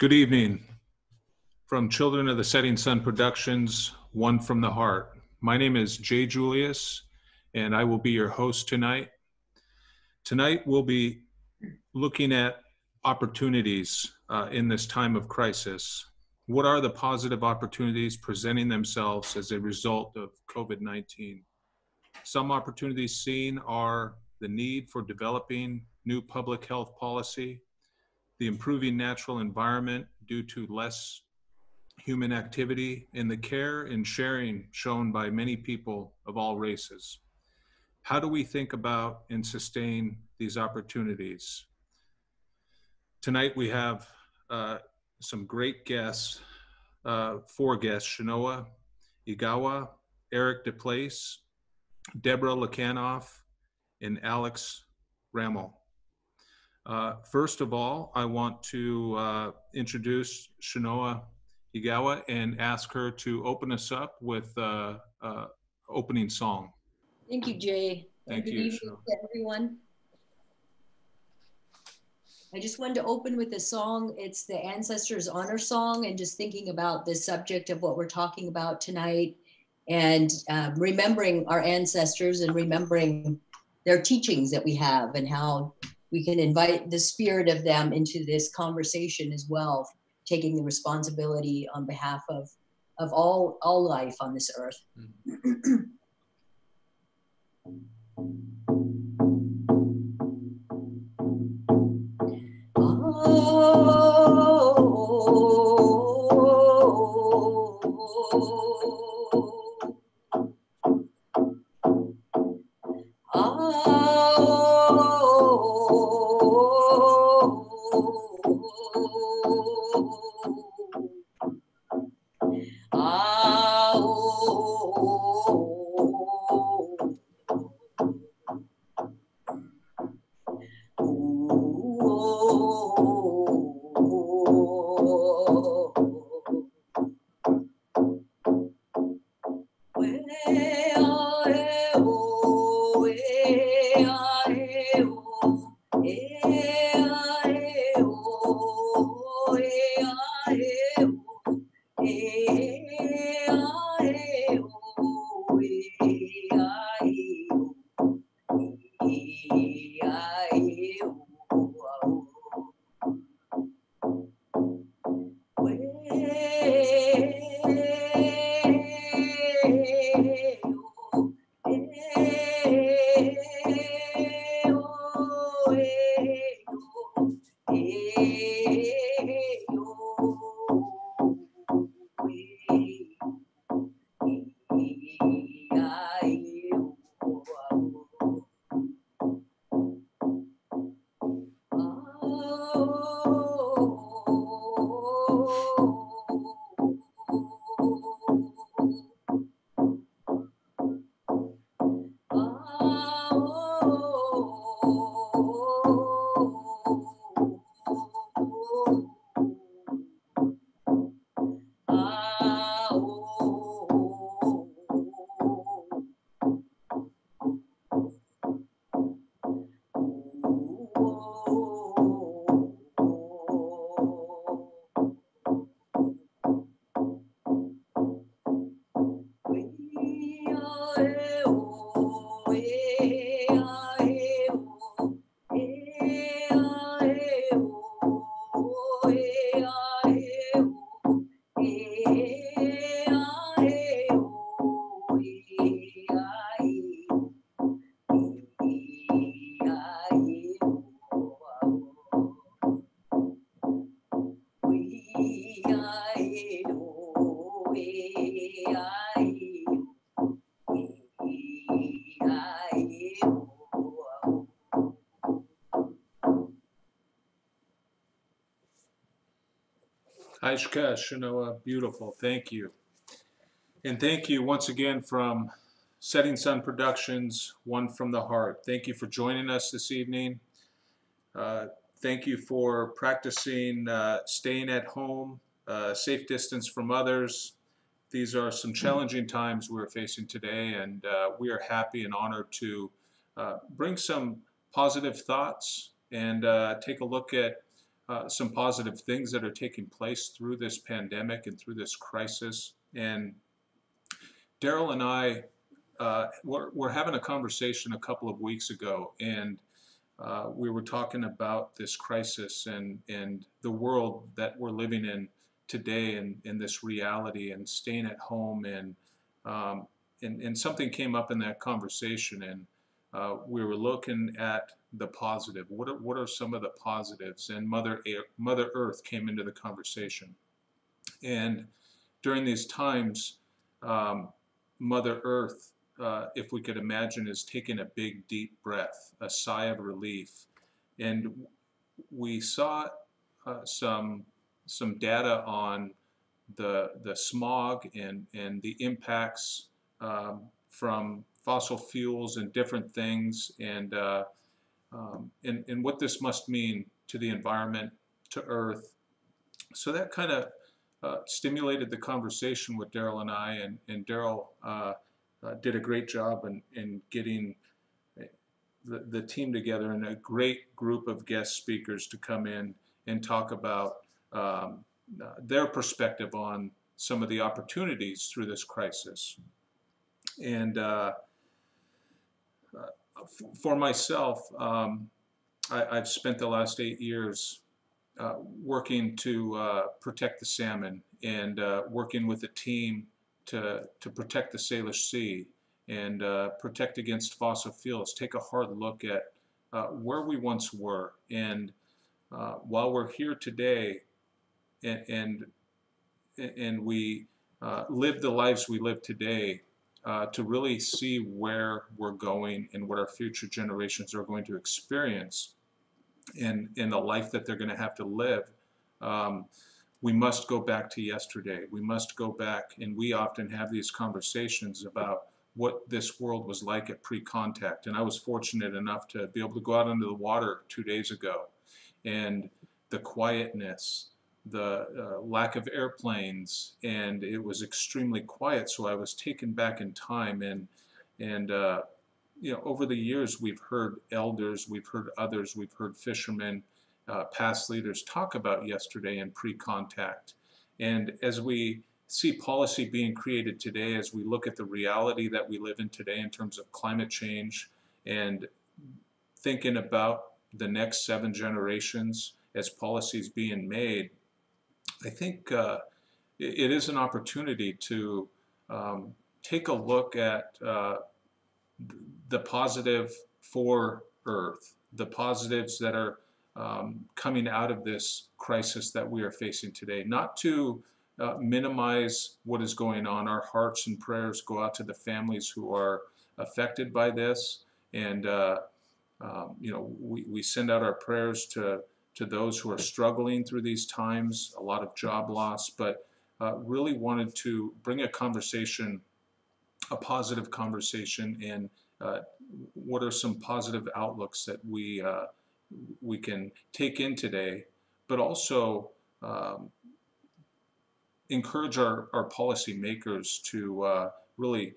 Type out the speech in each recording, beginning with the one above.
Good evening. From Children of the Setting Sun Productions, One from the Heart. My name is Jay Julius, and I will be your host tonight. Tonight, we'll be looking at opportunities in this time of crisis. What are the positive opportunities presenting themselves as a result of COVID-19? Some opportunities seen are the need for developing new public health policy, the improving natural environment due to less human activity, and the care and sharing shown by many people of all races. How do we think about and sustain these opportunities? Tonight we have some great guests, four guests: Shanoa Igawa, Eric DePlace, Deborah Lakanoff, and Alex Rammel. First of all, I want to introduce Shanoa Igawa and ask her to open us up with opening song. Thank you, Jay. Thank Good you, evening to everyone. I just wanted to open with a song. It's the Ancestors Honor Song, and just thinking about the subject of what we're talking about tonight, and remembering our ancestors and remembering their teachings that we have, and how we can invite the spirit of them into this conversation as well, taking the responsibility on behalf of all life on this earth. Aishka, Shanoa, beautiful. Thank you. And thank you once again from Setting Sun Productions, One from the Heart. Thank you for joining us this evening. Thank you for practicing staying at home, safe distance from others. These are some challenging times we're facing today, and we are happy and honored to bring some positive thoughts and take a look at some positive things that are taking place through this pandemic and through this crisis. And Daryl and I were having a conversation a couple of weeks ago, and we were talking about this crisis and the world that we're living in today, and in this reality, and staying at home, um, and something came up in that conversation, and we were looking at the positive. What are some of the positives? And Mother Earth came into the conversation, and during these times, um, Mother Earth, if we could imagine, is taking a big, deep breath, a sigh of relief. And we saw some data on the smog and the impacts from fossil fuels and different things, and what this must mean to the environment, to Earth. So that kind of stimulated the conversation with Daryl and I, and Daryl did a great job in getting the team together, and a great group of guest speakers to come in and talk about their perspective on some of the opportunities through this crisis. And for myself, I've spent the last 8 years working to protect the salmon, and working with a team to protect the Salish Sea, and protect against fossil fuels, take a hard look at where we once were. And while we're here today, and we live the lives we live today, to really see where we're going and what our future generations are going to experience, and the life that they're going to have to live, we must go back to yesterday. We must go back, and we often have these conversations about what this world was like at pre-contact. And I was fortunate enough to be able to go out into the water 2 days ago, and the quietness, the lack of airplanes, and it was extremely quiet. So I was taken back in time, and over the years, we've heard elders, we've heard others, we've heard fishermen, past leaders talk about yesterday and pre-contact. And as we see policy being created today, as we look at the reality that we live in today in terms of climate change, and thinking about the next 7 generations as policies being made, I think it is an opportunity to take a look at the positive for Earth, the positives that are coming out of this crisis that we are facing today. Not to minimize what is going on. Our hearts and prayers go out to the families who are affected by this, and we send out our prayers to those who are struggling through these times, a lot of job loss, but really wanted to bring a conversation, a positive conversation, and what are some positive outlooks that we can take in today, but also encourage our policy makers to really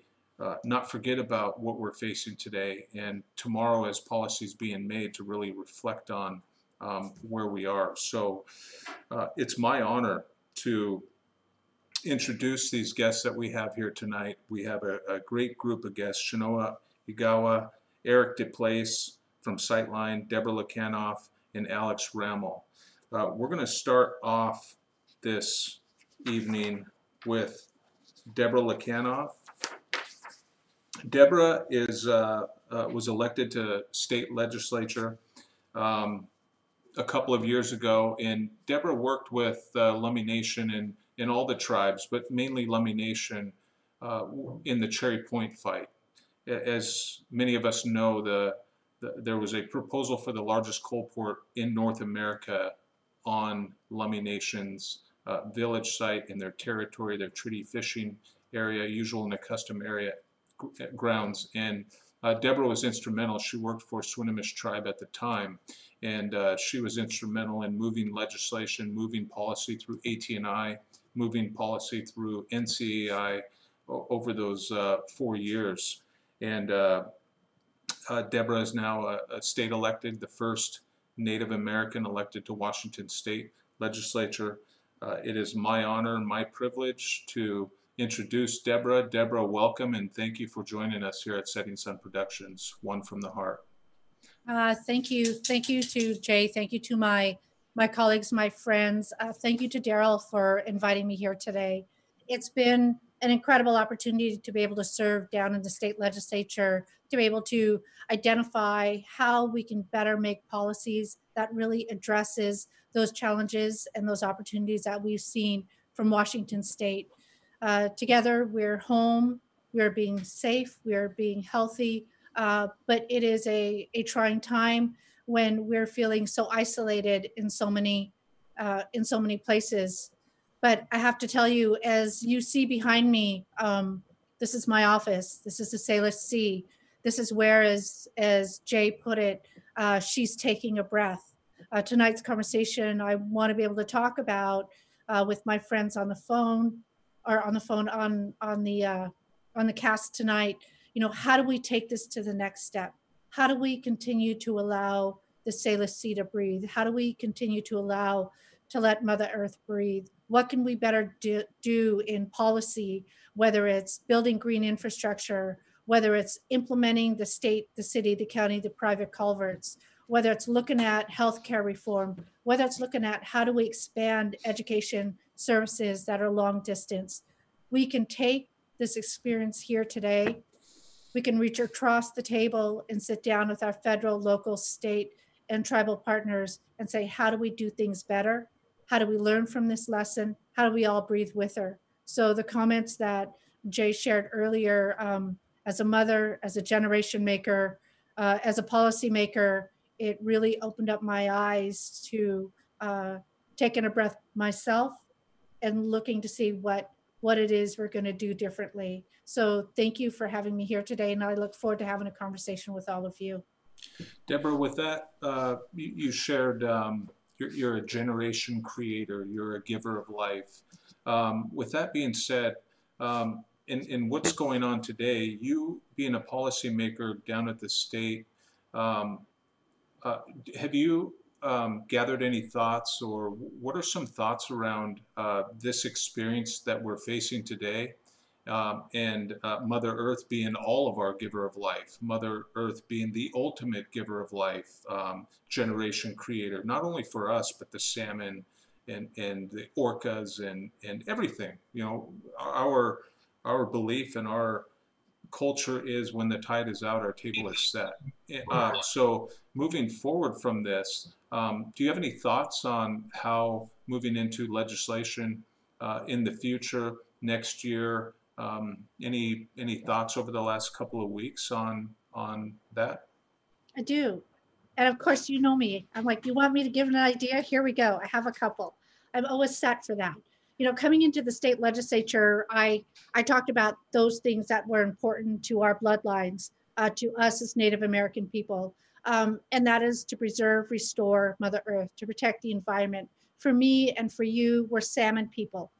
not forget about what we're facing today, and tomorrow, as policies being made, to really reflect on where we are. So it's my honor to introduce these guests that we have here tonight. We have a great group of guests: Shinoa Igawa, Eric DePlace from Sightline, Deborah Lekanoff, and Alex Rammel. We're going to start off this evening with Deborah Lekanoff. Deborah was elected to state legislature a couple of years ago, and Deborah worked with Lummi Nation and all the tribes, but mainly Lummi Nation, in the Cherry Point fight. As many of us know, there was a proposal for the largest coal port in North America on Lummi Nation's village site, in their territory, their treaty fishing area, usual and custom area grounds. And Deborah was instrumental. She worked for Swinomish tribe at the time, and she was instrumental in moving legislation, moving policy through AT&I, moving policy through NCAI over those 4 years. And Deborah is now a state elected, the first Native American elected to Washington State Legislature. It is my honor and my privilege to introduce Deborah. Deborah, welcome and thank you for joining us here at Setting Sun Productions, One from the Heart. Thank you. Thank you to Jay. Thank you to my colleagues, my friends. Thank you to Daryl for inviting me here today. It's been an incredible opportunity to be able to serve down in the state legislature, to be able to identify how we can better make policies that really addresses those challenges and those opportunities that we've seen from Washington State. Together, we're home, we're being safe, we're being healthy, but it is a trying time when we're feeling so isolated in so many places. But I have to tell you, as you see behind me, this is my office. This is the Salish Sea. This is where, as Jay put it, she's taking a breath. Tonight's conversation, I want to be able to talk about with my friends on the phone, or on the cast tonight. You know, how do we take this to the next step? How do we continue to allow the Salish Sea to breathe? How do we continue to let Mother Earth breathe? What can we better do in policy, whether it's building green infrastructure, whether it's implementing the state, the city, the county, the private culverts, whether it's looking at healthcare reform, whether it's looking at how do we expand education services that are long distance. We can take this experience here today. We can reach across the table and sit down with our federal, local, state, and tribal partners and say, how do we do things better? How do we learn from this lesson? How do we all breathe with her? So the comments that Jay shared earlier, as a mother, as a generation maker, as a policymaker, it really opened up my eyes to taking a breath myself and looking to see what it is we're going to do differently. So thank you for having me here today, and I look forward to having a conversation with all of you. Deborah, with that, you shared you're a generation creator, you're a giver of life. With that being said, in what's going on today, you being a policymaker down at the state, have you gathered any thoughts, or what are some thoughts around this experience that we're facing today, and Mother Earth being all of our giver of life, Mother Earth being the ultimate giver of life, generation creator, not only for us, but the salmon and the orcas and everything. You know, our belief and our culture is when the tide is out, our table is set. So moving forward from this, do you have any thoughts on how moving into legislation in the future, next year, any thoughts over the last couple of weeks on that? I do. And of course, you know me. I'm like, you want me to give an idea? Here we go. I have a couple. I'm always set for that. You know, coming into the state legislature, I talked about those things that were important to our bloodlines, to us as Native American people. And that is to preserve, restore Mother Earth, to protect the environment. For me and for you, we're salmon people.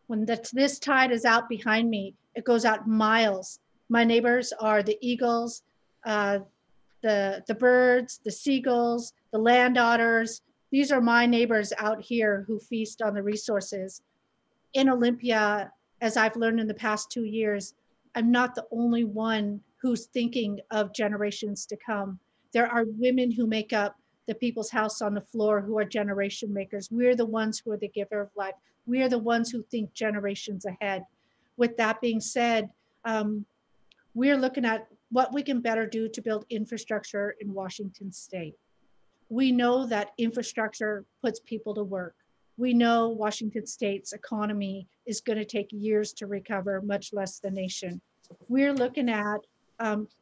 When this tide is out behind me, it goes out miles. My neighbors are the eagles, the birds, the seagulls, the land otters. These are my neighbors out here who feast on the resources. In Olympia, as I've learned in the past 2 years, I'm not the only one who's thinking of generations to come. There are women who make up the People's House on the Floor who are generation makers. We're the ones who are the giver of life. We are the ones who think generations ahead. With that being said, we're looking at what we can better do to build infrastructure in Washington State. We know that infrastructure puts people to work. We know Washington State's economy is going to take years to recover, much less the nation. We're looking at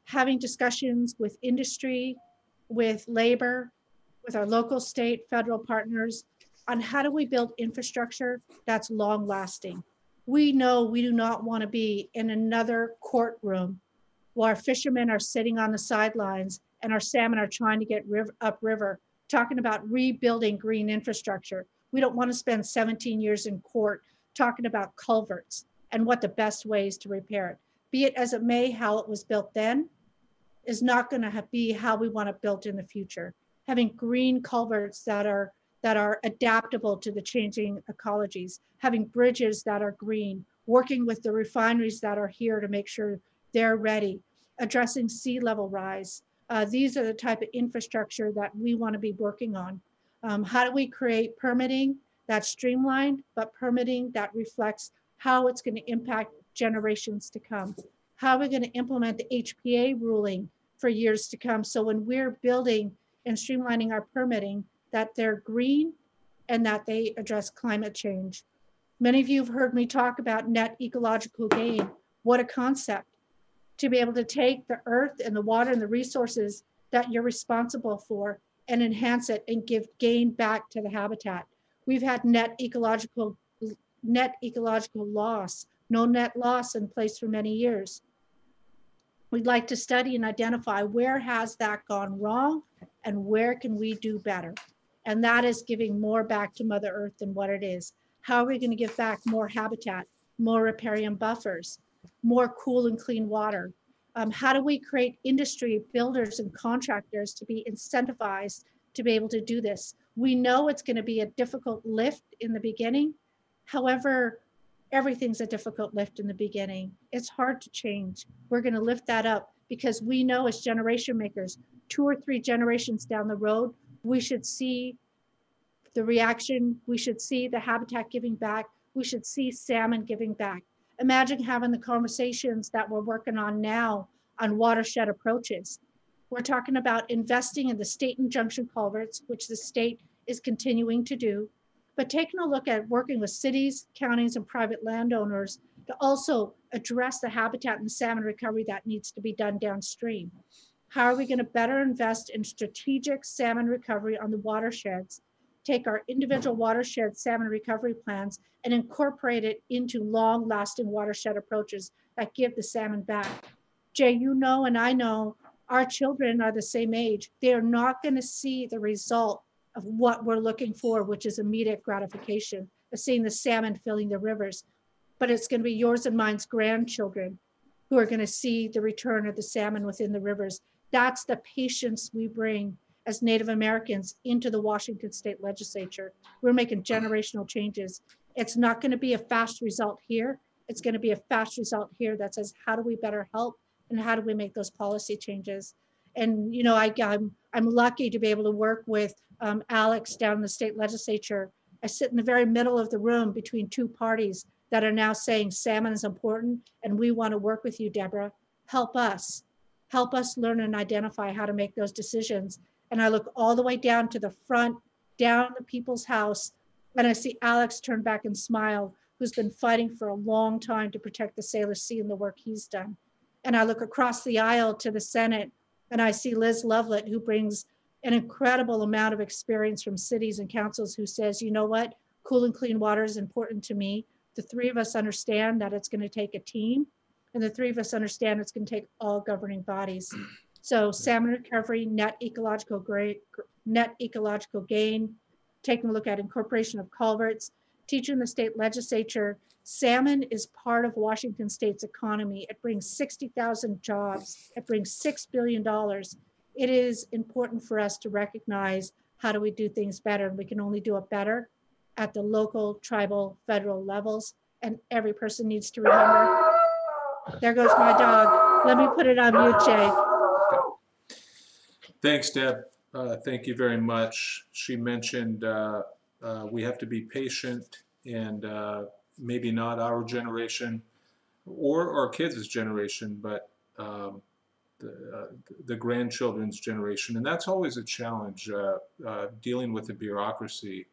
having discussions with industry, with labor, with our local, state, federal partners on how do we build infrastructure that's long lasting. We know we do not want to be in another courtroom while our fishermen are sitting on the sidelines and our salmon are trying to get upriver, talking about rebuilding green infrastructure. We don't want to spend 17 years in court talking about culverts and what the best ways to repair it. Be it as it may, how it was built then is not going to be how we want it built in the future. having green culverts that are adaptable to the changing ecologies, having bridges that are green, working with the refineries that are here to make sure they're ready, addressing sea level rise. These are the type of infrastructure that we want to be working on. How do we create permitting that's streamlined, but permitting that reflects how it's going to impact generations to come? How are we going to implement the HPA ruling for years to come? So when we're building and streamlining our permitting, that they're green and that they address climate change. Many of you have heard me talk about net ecological gain. What a concept, to be able to take the earth and the water and the resources that you're responsible for and enhance it and give gain back to the habitat. We've had net ecological loss, no net loss in place for many years. We'd like to study and identify where has that gone wrong and where can we do better. And that is giving more back to Mother Earth than what it is. How are we going to give back more habitat, more riparian buffers, more cool and clean water? How do we create industry builders and contractors to be incentivized to be able to do this? We know it's going to be a difficult lift in the beginning. However, everything's a difficult lift in the beginning. It's hard to change. We're going to lift that up because we know as generation makers, 2 or 3 generations down the road, we should see the reaction. We should see the habitat giving back. We should see salmon giving back. Imagine having the conversations that we're working on now on watershed approaches. We're talking about investing in the state injunction culverts, which the state is continuing to do, but taking a look at working with cities, counties, and private landowners to also address the habitat and salmon recovery that needs to be done downstream. How are we going to better invest in strategic salmon recovery on the watersheds, take our individual watershed salmon recovery plans and incorporate it into long-lasting watershed approaches that give the salmon back? Jay, you know, and I know our children are the same age. They are not going to see the result of what we're looking for, which is immediate gratification of seeing the salmon filling the rivers. But it's going to be yours and mine's grandchildren who are going to see the return of the salmon within the rivers. That's the patience we bring as Native Americans into the Washington State Legislature. We're making generational changes. It's not going to be a fast result here. It's going to be a fast result here that says, how do we better help and how do we make those policy changes? And you know, I'm lucky to be able to work with Alex down in the state legislature. I sit in the very middle of the room between 2 parties that are now saying salmon is important and we want to work with you, Deborah. Help us learn and identify how to make those decisions. And I look all the way down to the front, down the people's house, and I see Alex turn back and smile, who's been fighting for a long time to protect the Salish Sea and the work he's done. And I look across the aisle to the Senate and I see Liz Lovelet, who brings an incredible amount of experience from cities and councils, who says, you know what, cool and clean water is important to me. The 3 of us understand that it's going to take a team, and the 3 of us understand it's going to take all governing bodies. So salmon recovery, net ecological gain, taking a look at incorporation of culverts, teaching the state legislature, salmon is part of Washington State's economy. It brings 60,000 jobs. It brings $6 billion. It is important for us to recognize how do we do things better. And we can only do it better at the local, tribal, federal levels. And every person needs to remember. There goes my dog. Let me put it on mute, Jay. Thanks, Deb. Thank you very much. She mentioned we have to be patient, and maybe not our generation or our kids' generation, but the grandchildren's generation. And that's always a challenge, dealing with the bureaucracy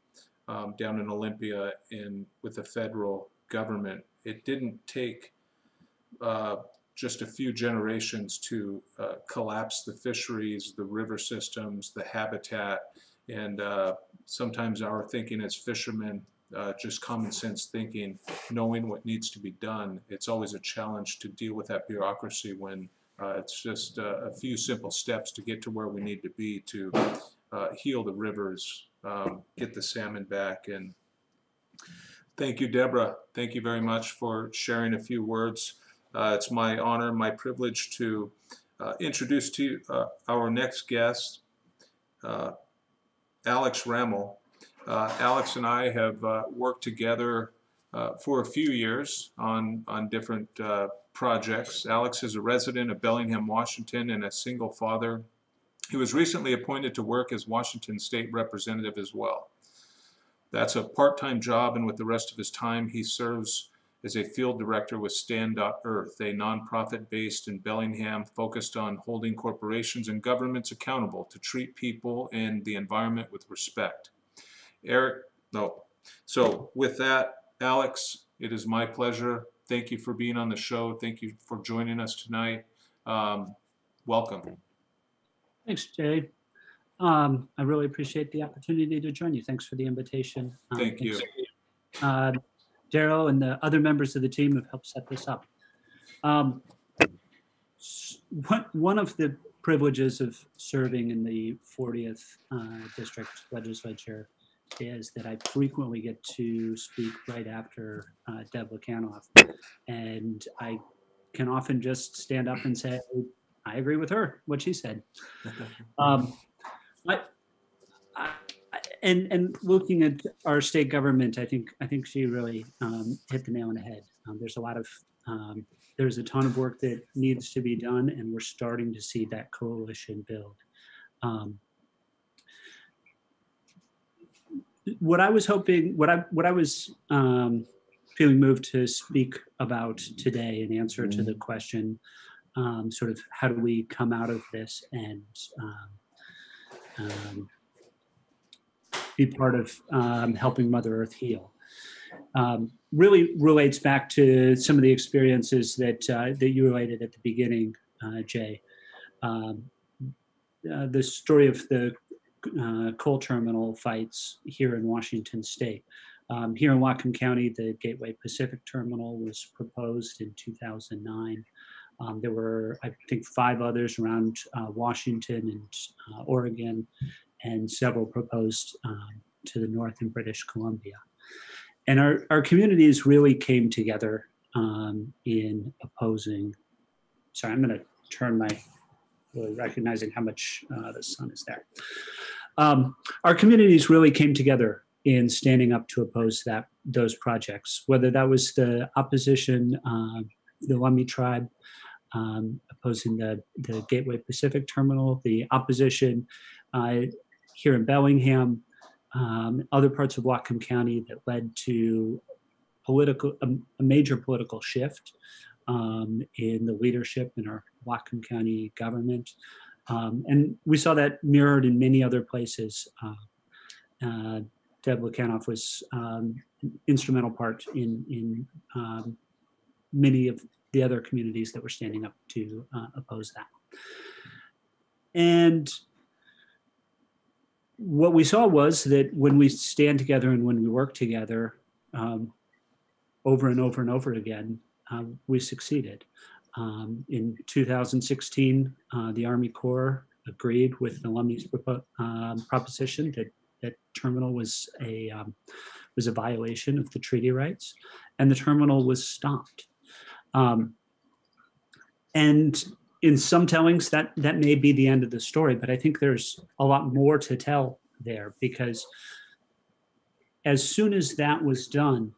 down in Olympia and with the federal government. It didn't take just a few generations to collapse the fisheries, the river systems, the habitat, and sometimes our thinking as fishermen, just common sense thinking, knowing what needs to be done. It's always a challenge to deal with that bureaucracy when it's just a few simple steps to get to where we need to be to heal the rivers, get the salmon back. And thank you, Deborah. Thank you very much for sharing a few words. It's my honor, my privilege to introduce to you our next guest. uh, Alex Rammel. Alex and I have worked together for a few years on different projects. Alex is a resident of Bellingham, Washington, and a single father. He was recently appointed to work as Washington State Representative as well. That's a part-time job, and with the rest of his time, he serves as a field director with Stand.Earth, a nonprofit based in Bellingham focused on holding corporations and governments accountable to treat people and the environment with respect. Eric, no. So with that, Alex, it is my pleasure. Thank you for being on the show. Thank you for joining us tonight. Welcome. Thanks, Jay. I really appreciate the opportunity to join you. Thanks for the invitation. Thank you. Daryl and the other members of the team have helped set this up. One of the privileges of serving in the 40th District Legislature is that I frequently get to speak right after Deb Lukanoff. And I can often just stand up and say, I agree with her, what she said. And looking at our state government, I think she really hit the nail on the head. There's a ton of work that needs to be done, and we're starting to see that coalition build. What I was hoping, what I was feeling moved to speak about today in answer to the question, sort of how do we come out of this and be part of helping Mother Earth heal. Really relates back to some of the experiences that you related at the beginning, Jay. The story of the coal terminal fights here in Washington State. Here in Whatcom County, the Gateway Pacific Terminal was proposed in 2009. There were, I think, 5 others around Washington and Oregon, and several proposed to the north in British Columbia. And our communities really came together in opposing. Sorry, I'm going to turn my, really recognizing how much the sun is there. Our communities really came together in standing up to oppose those projects, whether that was the opposition, the Lummi tribe, opposing the Gateway Pacific Terminal, the opposition here in Bellingham, other parts of Whatcom County that led to a major political shift in the leadership in our Whatcom County government. And we saw that mirrored in many other places. Deb Lukanoff was an instrumental part in many of the other communities that were standing up to oppose that. And what we saw was that when we stand together and when we work together over and over and over again, we succeeded. In 2016, the Army Corps agreed with the Lummi's proposition that terminal was a violation of the treaty rights, and the terminal was stopped. And in some tellings, that may be the end of the story, but I think there's a lot more to tell there, because as soon as that was done,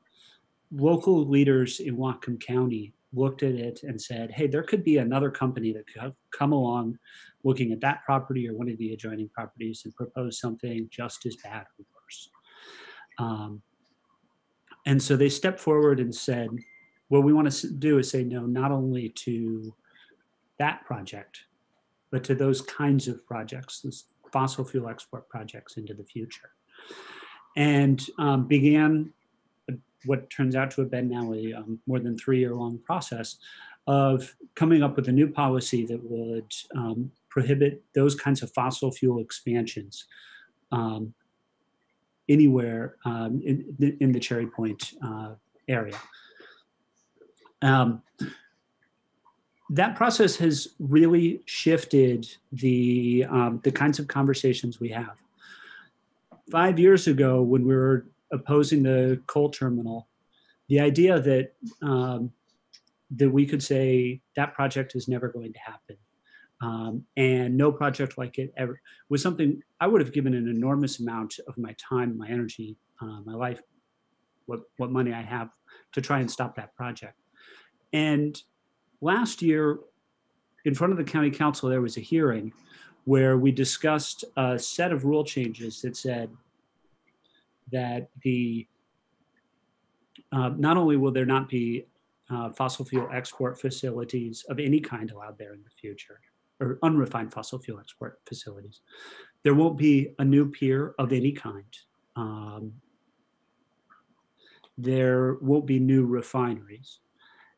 local leaders in Whatcom County looked at it and said, hey, there could be another company that could come along looking at that property or one of the adjoining properties and propose something just as bad or worse. And so they stepped forward and said, what we want to do is say no, not only to that project, but to those kinds of projects, those fossil fuel export projects into the future. And began what turns out to have been now a more than 3-year-long process of coming up with a new policy that would prohibit those kinds of fossil fuel expansions anywhere in the Cherry Point area. That process has really shifted the kinds of conversations we have. 5 years ago, when we were opposing the coal terminal, the idea that that we could say that project is never going to happen And no project like it ever was something I would have given an enormous amount of my time, my energy, my life, what money I have to try and stop that project. And last year, in front of the county council, there was a hearing where we discussed a set of rule changes that said that not only will there not be fossil fuel export facilities of any kind allowed there in the future, or unrefined fossil fuel export facilities, there won't be a new pier of any kind. There won't be new refineries,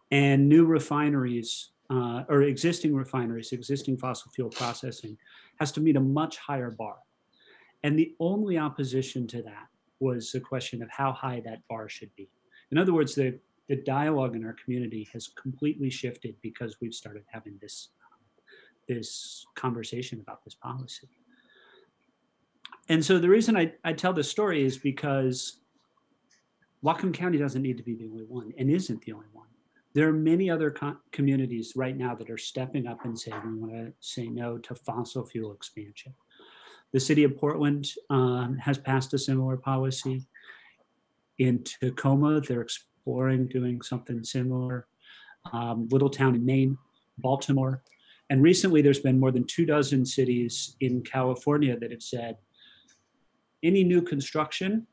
and new refineries or existing refineries, existing fossil fuel processing has to meet a much higher bar. And the only opposition to that was the question of how high that bar should be. In other words, the dialogue in our community has completely shifted because we've started having this conversation about this policy. And so the reason I tell this story is because Whatcom County doesn't need to be the only one and isn't the only one. There are many other communities right now that are stepping up and saying we want to say no to fossil fuel expansion. The city of Portland has passed a similar policy. In Tacoma, they're exploring doing something similar. Littletown in Maine, Baltimore. And recently there's been more than 24 cities in California that have said any new construction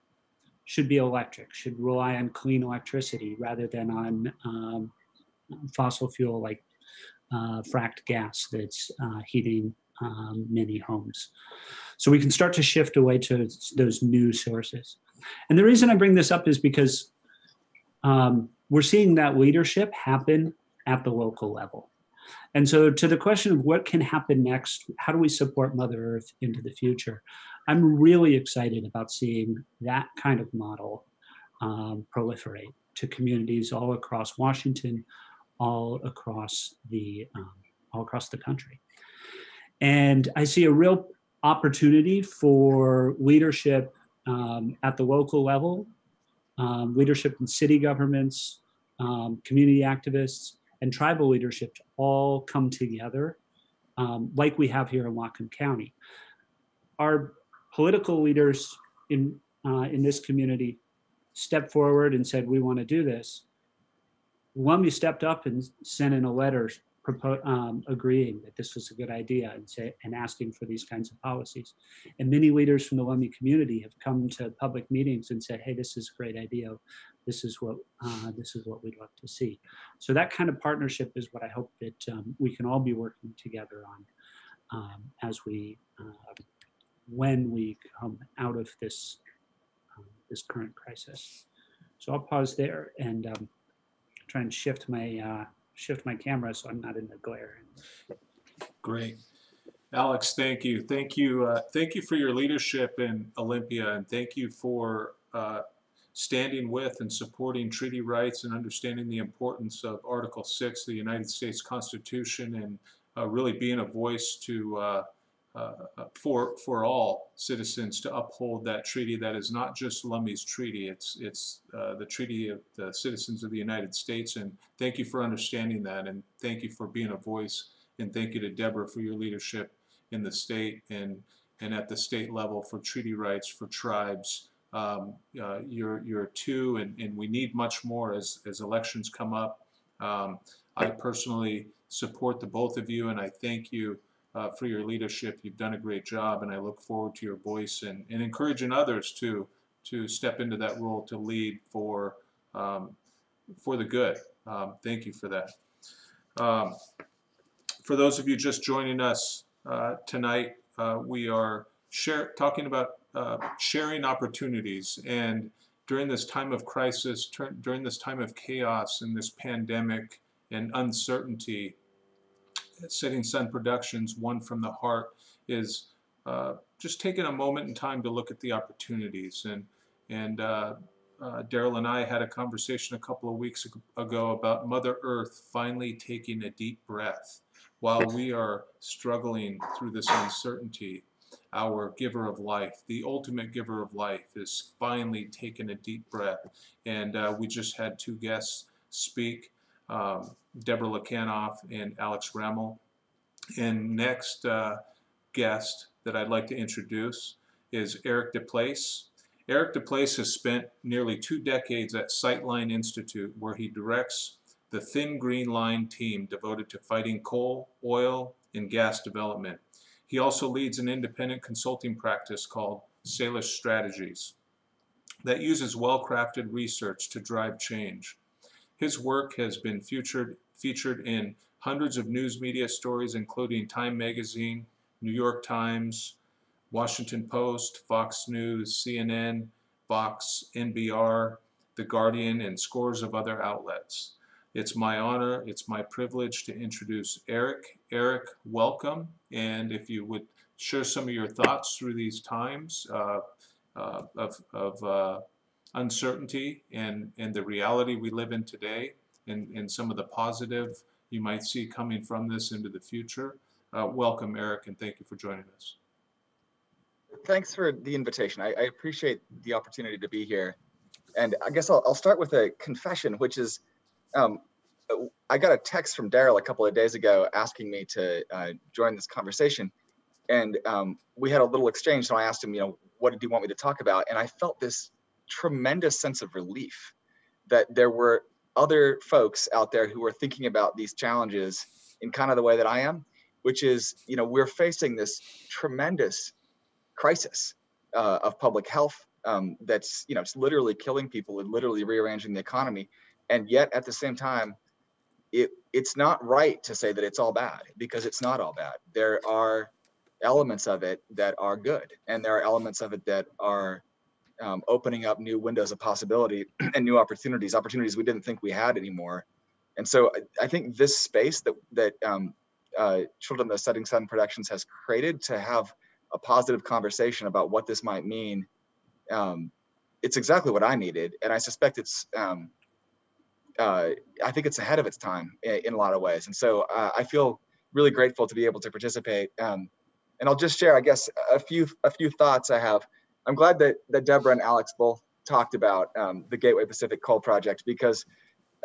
should be electric, should rely on clean electricity rather than on fossil fuel like fracked gas that's heating many homes. So we can start to shift away to those new sources. And the reason I bring this up is because we're seeing that leadership happen at the local level. And so to the question of what can happen next, how do we support Mother Earth into the future? I'm really excited about seeing that kind of model proliferate to communities all across Washington, all across the country. And I see a real opportunity for leadership at the local level, leadership in city governments, community activists, and tribal leadership to all come together like we have here in Whatcom County. Our political leaders in this community stepped forward and said, we want to do this. Lummi stepped up and sent in a letter agreeing that this was a good idea and asking for these kinds of policies. And many leaders from the Lummi community have come to public meetings and said, hey, this is a great idea. This is what we'd love to see. So that kind of partnership is what I hope that we can all be working together on as when we come out of this current crisis. So I'll pause there and try and shift my camera so I'm not in the glare. Great. Alex, thank you. Thank you for your leadership in Olympia, and thank you for standing with and supporting treaty rights and understanding the importance of Article 6 of the United States Constitution, and really being a voice to for all citizens to uphold that treaty that is not just Lummi's treaty, it's the treaty of the citizens of the United States. And thank you for understanding that, and thank you for being a voice, and thank you to Deborah for your leadership in the state and at the state level for treaty rights for tribes. You're two, and we need much more as elections come up. I personally support the both of you, and I thank you for your leadership. You've done a great job, and I look forward to your voice and encouraging others to step into that role to lead for the good. Thank you for that. For those of you just joining us tonight, we are talking about sharing opportunities, and during this time of crisis, during this time of chaos and this pandemic and uncertainty, Setting Sun Productions, One from the Heart, is just taking a moment in time to look at the opportunities. And Daryl and I had a conversation a couple of weeks ago about Mother Earth finally taking a deep breath while we are struggling through this uncertainty. Our giver of life, the ultimate giver of life, is finally taking a deep breath. And we just had two guests speak, Deborah Lakanoff and Alex Rammel. And next guest that I'd like to introduce is Eric DePlace. Eric DePlace has spent nearly 2 decades at Sightline Institute, where he directs the Thin Green Line team devoted to fighting coal, oil, and gas development. He also leads an independent consulting practice called Salish Strategies that uses well-crafted research to drive change. His work has been featured in hundreds of news media stories, including Time Magazine, New York Times, Washington Post, Fox News, CNN, Vox, NPR, The Guardian, and scores of other outlets. It's my honor, it's my privilege to introduce Eric. Eric, welcome. And if you would share some of your thoughts through these times of uncertainty and the reality we live in today, and some of the positive you might see coming from this into the future. Welcome, Eric, and thank you for joining us. Thanks for the invitation. I appreciate the opportunity to be here. And I guess I'll start with a confession, which is I got a text from Daryl a couple of days ago asking me to join this conversation. And we had a little exchange. So I asked him, what did you want me to talk about? And I felt this tremendous sense of relief that there were other folks out there who were thinking about these challenges in kind of the way that I am, which is, we're facing this tremendous crisis of public health that's, it's literally killing people and literally rearranging the economy. And yet at the same time, it's not right to say that it's all bad, because it's not all bad. There are elements of it that are good, and there are elements of it that are opening up new windows of possibility and new opportunities we didn't think we had anymore. And so I think this space that Children of the Setting Sun Productions has created to have a positive conversation about what this might mean, it's exactly what I needed. And I suspect I think it's ahead of its time in a lot of ways. And so I feel really grateful to be able to participate. And I'll just share, I guess, a few thoughts I have. I'm glad that Deborah and Alex both talked about the Gateway Pacific Coal Project, because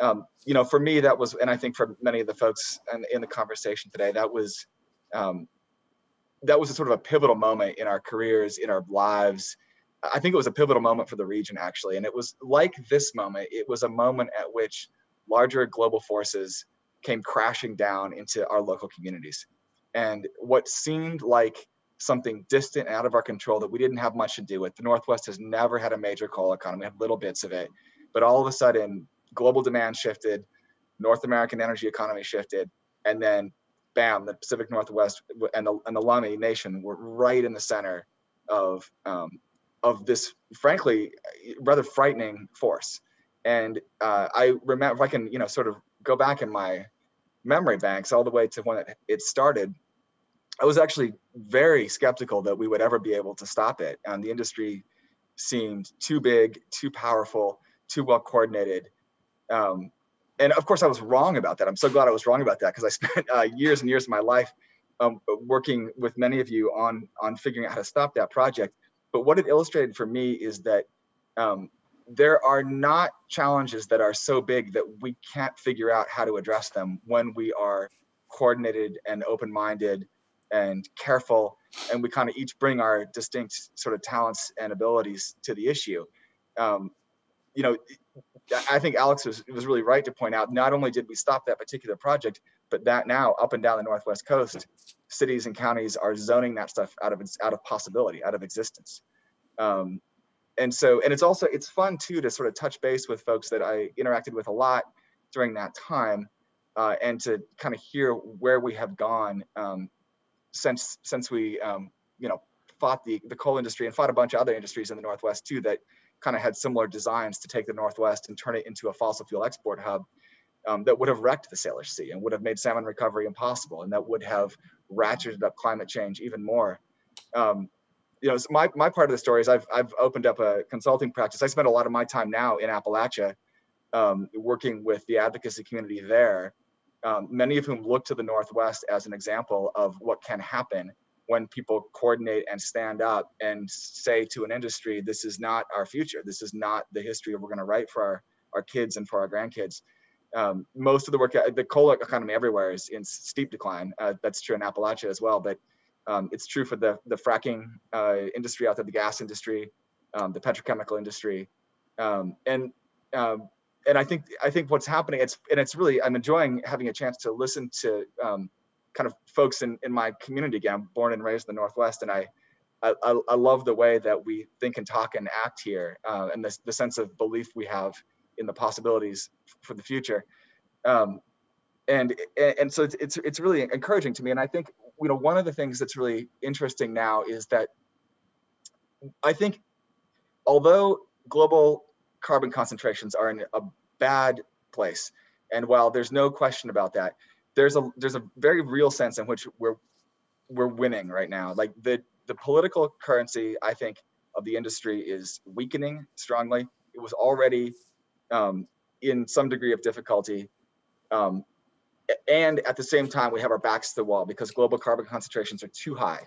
for me, that was, and I think for many of the folks in the conversation today, that was a sort of a pivotal moment in our careers, in our lives. I think it was a pivotal moment for the region, actually. And it was like this moment. It was a moment at which larger global forces came crashing down into our local communities. And what seemed like something distant and out of our control that we didn't have much to do with. The Northwest has never had a major coal economy. We had little bits of it. But all of a sudden, global demand shifted, North American energy economy shifted, and then bam, the Pacific Northwest and the Lummi Nation were right in the center of this, frankly, rather frightening force. And I remember, if I can, sort of go back in my memory banks all the way to when it started, I was actually very skeptical that we would ever be able to stop it. And the industry seemed too big, too powerful, too well coordinated. And of course, I was wrong about that. I'm so glad I was wrong about that, because I spent years and years of my life working with many of you on figuring out how to stop that project. But what it illustrated for me is that there are not challenges that are so big that we can't figure out how to address them when we are coordinated and open-minded and careful, and we kind of each bring our distinct sort of talents and abilities to the issue. I think Alex was really right to point out, not only did we stop that particular project, but that now up and down the Northwest coast, cities and counties are zoning that stuff out of possibility, out of existence. And it's fun too to sort of touch base with folks that I interacted with a lot during that time, and to kind of hear where we have gone since we fought the coal industry and fought a bunch of other industries in the Northwest too that kind of had similar designs to take the Northwest and turn it into a fossil fuel export hub that would have wrecked the Salish Sea and would have made salmon recovery impossible, and that would have ratcheted up climate change even more. So my part of the story is I've opened up a consulting practice. I spend a lot of my time now in Appalachia working with the advocacy community there, many of whom look to the Northwest as an example of what can happen when people coordinate and stand up and say to an industry, this is not our future. This is not the history we're going to write for our kids and for our grandkids. Most of the work, the coal economy everywhere is in steep decline. That's true in Appalachia as well, but it's true for the fracking industry out there, the gas industry, the petrochemical industry, and I think what's happening, it's really, I'm enjoying having a chance to listen to kind of folks in my community. Again, I'm born and raised in the Northwest, and I love the way that we think and talk and act here, and the sense of belief we have in the possibilities for the future. And so it's really encouraging to me. And I think, you know, one of the things that's really interesting now is that I think although global carbon concentrations are in a bad place, and while there's no question about that, there's a very real sense in which we're winning right now. Like the political currency, I think, of the industry is weakening strongly. It was already in some degree of difficulty. And at the same time, we have our backs to the wall because global carbon concentrations are too high.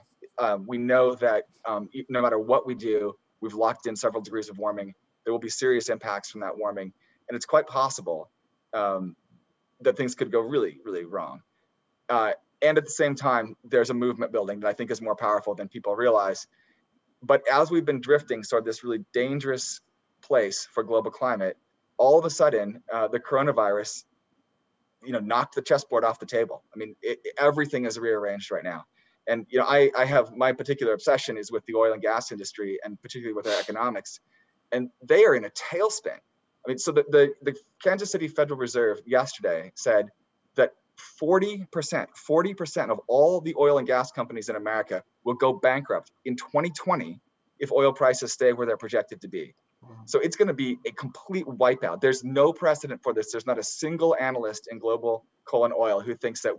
We know that no matter what we do, we've locked in several degrees of warming. There will be serious impacts from that warming. And it's quite possible that things could go really, really wrong. And at the same time, there's a movement building that I think is more powerful than people realize. But as we've been drifting toward this really dangerous place for global climate, all of a sudden, the coronavirus, you know, knocked the chessboard off the table. I mean, everything is rearranged right now. And, you know, I have, my particular obsession is with the oil and gas industry, and particularly with their economics. And they are in a tailspin. I mean, so the Kansas City Federal Reserve yesterday said that 40% of all the oil and gas companies in America will go bankrupt in 2020 if oil prices stay where they're projected to be. So it's going to be a complete wipeout. There's no precedent for this. There's not a single analyst in global coal and oil who thinks that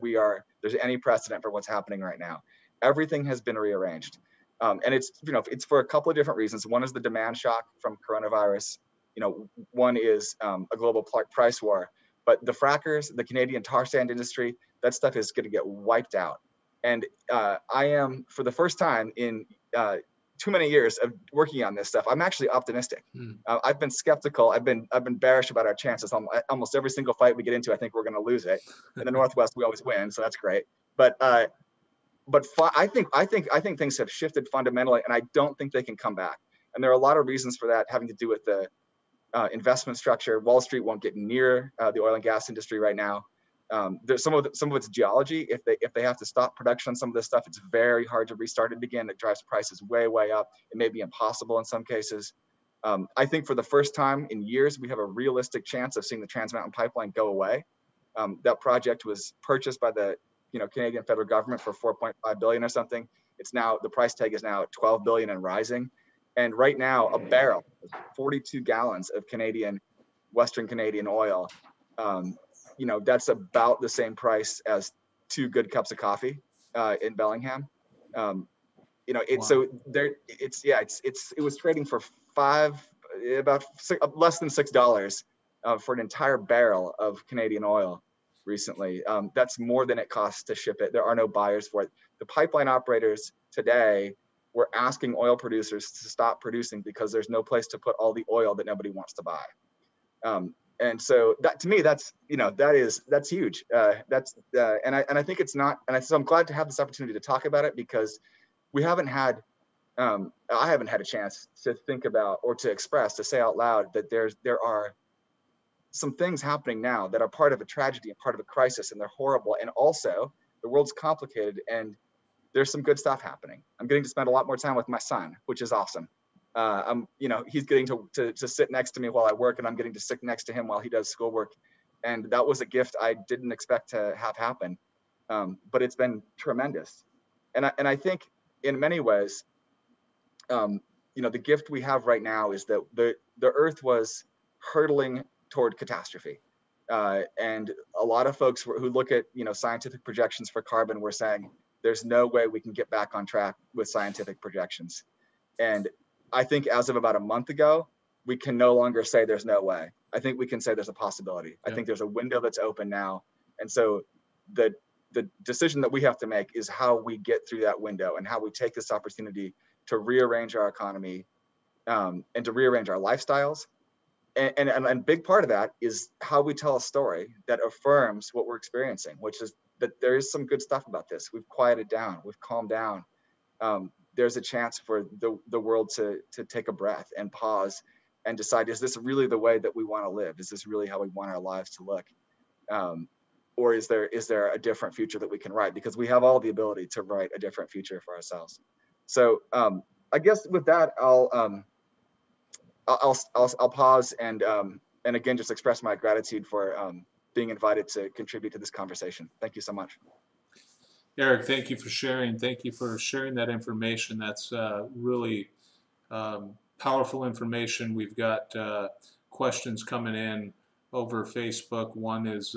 there's any precedent for what's happening right now. Everything has been rearranged. And it's, you know, it's for a couple of different reasons. One is the demand shock from coronavirus. You know, one is a global price war. But the frackers, the Canadian tar sand industry, that stuff is going to get wiped out. And I am, for the first time in too many years of working on this stuff, I'm actually optimistic. I've been skeptical. I've been bearish about our chances. Almost every single fight we get into, I think we're going to lose it. In the Northwest, we always win, so that's great. But I think things have shifted fundamentally, and I don't think they can come back. And there are a lot of reasons for that, having to do with the investment structure. Wall Street won't get near the oil and gas industry right now. There's some of its geology. If they have to stop production on some of this stuff, it's very hard to restart it again. It drives prices way up. It may be impossible in some cases. I think for the first time in years, we have a realistic chance of seeing the Trans Mountain Pipeline go away. That project was purchased by the Canadian federal government for $4.5 billion or something. It's now, the price tag is now at $12 billion and rising. And right now, a barrel, 42 gallons of Western Canadian oil, that's about the same price as 2 good cups of coffee in Bellingham. Wow. So there, it was trading for less than $6 for an entire barrel of Canadian oil recently. That's more than it costs to ship it. There are no buyers for it. The pipeline operators today were asking oil producers to stop producing because there's no place to put all the oil that nobody wants to buy. And so that, to me, that's huge. And I think it's not, so I'm glad to have this opportunity to talk about it, because we haven't had, I haven't had a chance to think about or to express, to say out loud that there are some things happening now that are part of a tragedy and part of a crisis, and they're horrible. And also the world's complicated, and there's some good stuff happening. I'm getting to spend a lot more time with my son, which is awesome. He's getting to sit next to me while I work, and I'm getting to sit next to him while he does schoolwork. And that was a gift I didn't expect to have happen. But it's been tremendous. And I think in many ways, the gift we have right now is that the earth was hurtling toward catastrophe. And a lot of folks who look at, scientific projections for carbon were saying, there's no way we can get back on track with scientific projections. And I think as of about a month ago, we can no longer say there's no way. I think we can say there's a possibility. Yeah. I think there's a window that's open now. And so the decision that we have to make is how we get through that window, and how we take this opportunity to rearrange our economy, and to rearrange our lifestyles, and a big part of that is how we tell a story that affirms what we're experiencing, which is that there is some good stuff about this. We've quieted down, we've calmed down. There's a chance for the world to take a breath and pause and decide, is this really the way that we want to live? Is this really how we want our lives to look? Or is there a different future that we can write? Because we have all the ability to write a different future for ourselves. So I guess with that, I'll pause and again just express my gratitude for being invited to contribute to this conversation. Thank you so much. Eric, thank you for sharing. Thank you for sharing that information. That's really powerful information. We've got questions coming in over Facebook. One is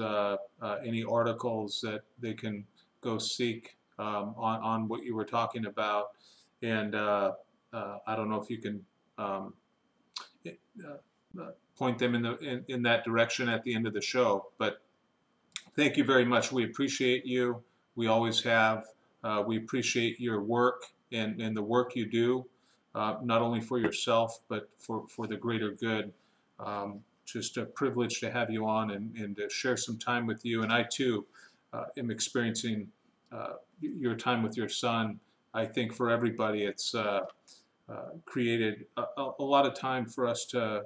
any articles that they can go seek on what you were talking about. And I don't know if you can point them in that direction at the end of the show. But thank you very much. We appreciate you. We always have. We appreciate your work and the work you do, not only for yourself, but for the greater good. Just a privilege to have you on and to share some time with you. And I too am experiencing your time with your son. I think for everybody, it's created a lot of time for us to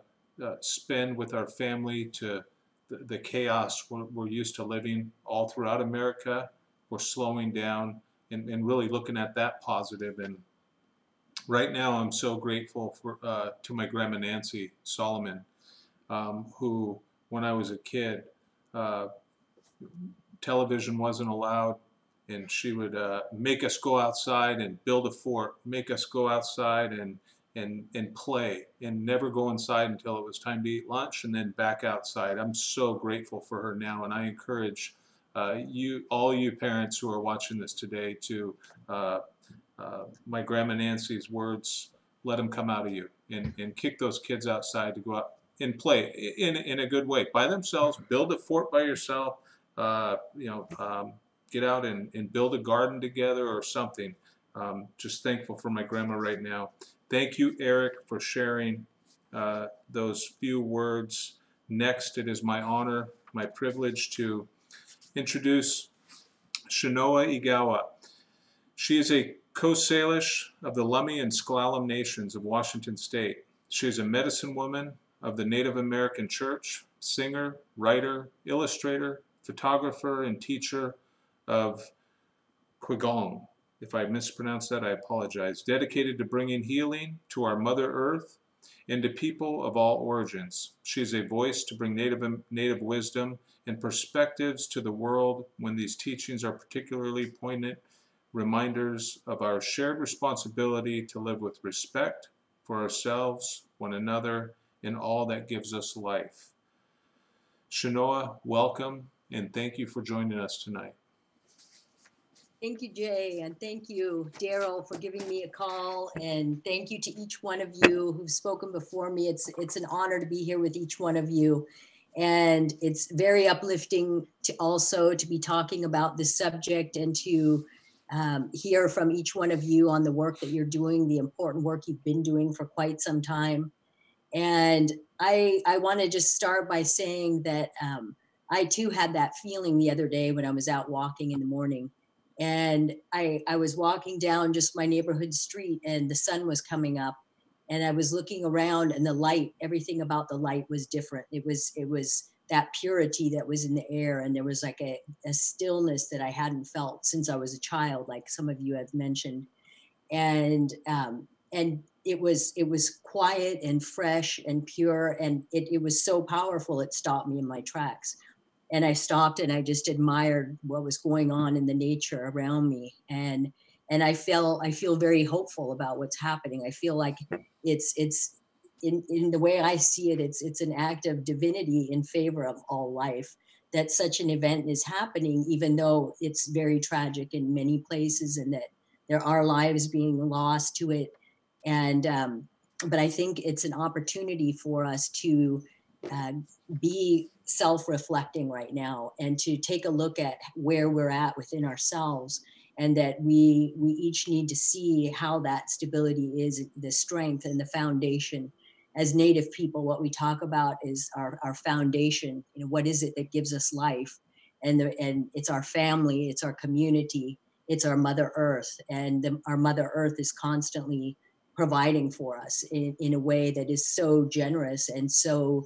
spend with our family, to the chaos we're used to living all throughout America. We're slowing down and really looking at that positive. And right now, I'm so grateful to my grandma Nancy Solomon, who, when I was a kid, television wasn't allowed, and she would make us go outside and build a fort, make us go outside and play, and never go inside until it was time to eat lunch, and then back outside. I'm so grateful for her now, and I encourage all you parents who are watching this today to my grandma Nancy's words, let them come out of you, and kick those kids outside to go out and play in a good way by themselves. Build a fort by yourself. Get out and build a garden together or something. Just thankful for my grandma right now. Thank you, Eric, for sharing those few words. Next, it is my honor, my privilege to introduce Shanoa Igawa. She is a Coast Salish of the Lummi and S'Klallam nations of Washington State. She is a medicine woman of the Native American Church, singer, writer, illustrator, photographer, and teacher of Qigong. If I mispronounced that, I apologize. Dedicated to bringing healing to our Mother Earth and to people of all origins. She is a voice to bring native wisdom and perspectives to the world when these teachings are particularly poignant reminders of our shared responsibility to live with respect for ourselves, one another, and all that gives us life. Shanoa, welcome, and thank you for joining us tonight. Thank you, Jay, and thank you, Daryl, for giving me a call, and thank you to each one of you who've spoken before me. It's an honor to be here with each one of you, and it's very uplifting to also to be talking about this subject and to hear from each one of you on the work that you're doing, the important work you've been doing for quite some time. And I want to just start by saying that I too had that feeling the other day when I was out walking in the morning. And I was walking down just my neighborhood street, and the sun was coming up, and I was looking around, and the light, everything about the light was different. It was that purity that was in the air, and there was like a stillness that I hadn't felt since I was a child, like some of you have mentioned. And it was quiet and fresh and pure, and it was so powerful, it stopped me in my tracks. And I stopped and I just admired what was going on in the nature around me. And I feel very hopeful about what's happening. I feel like it's in the way I see it, it's an act of divinity in favor of all life, that such an event is happening, even though it's very tragic in many places and that there are lives being lost to it. And but I think it's an opportunity for us to be self-reflecting right now and to take a look at where we're at within ourselves, and that we each need to see how that stability is the strength and the foundation as Native people, what we talk about is our foundation. You know, what is it that gives us life? And it's our family, it's our community, it's our Mother Earth. And our Mother Earth is constantly providing for us in a way that is so generous and so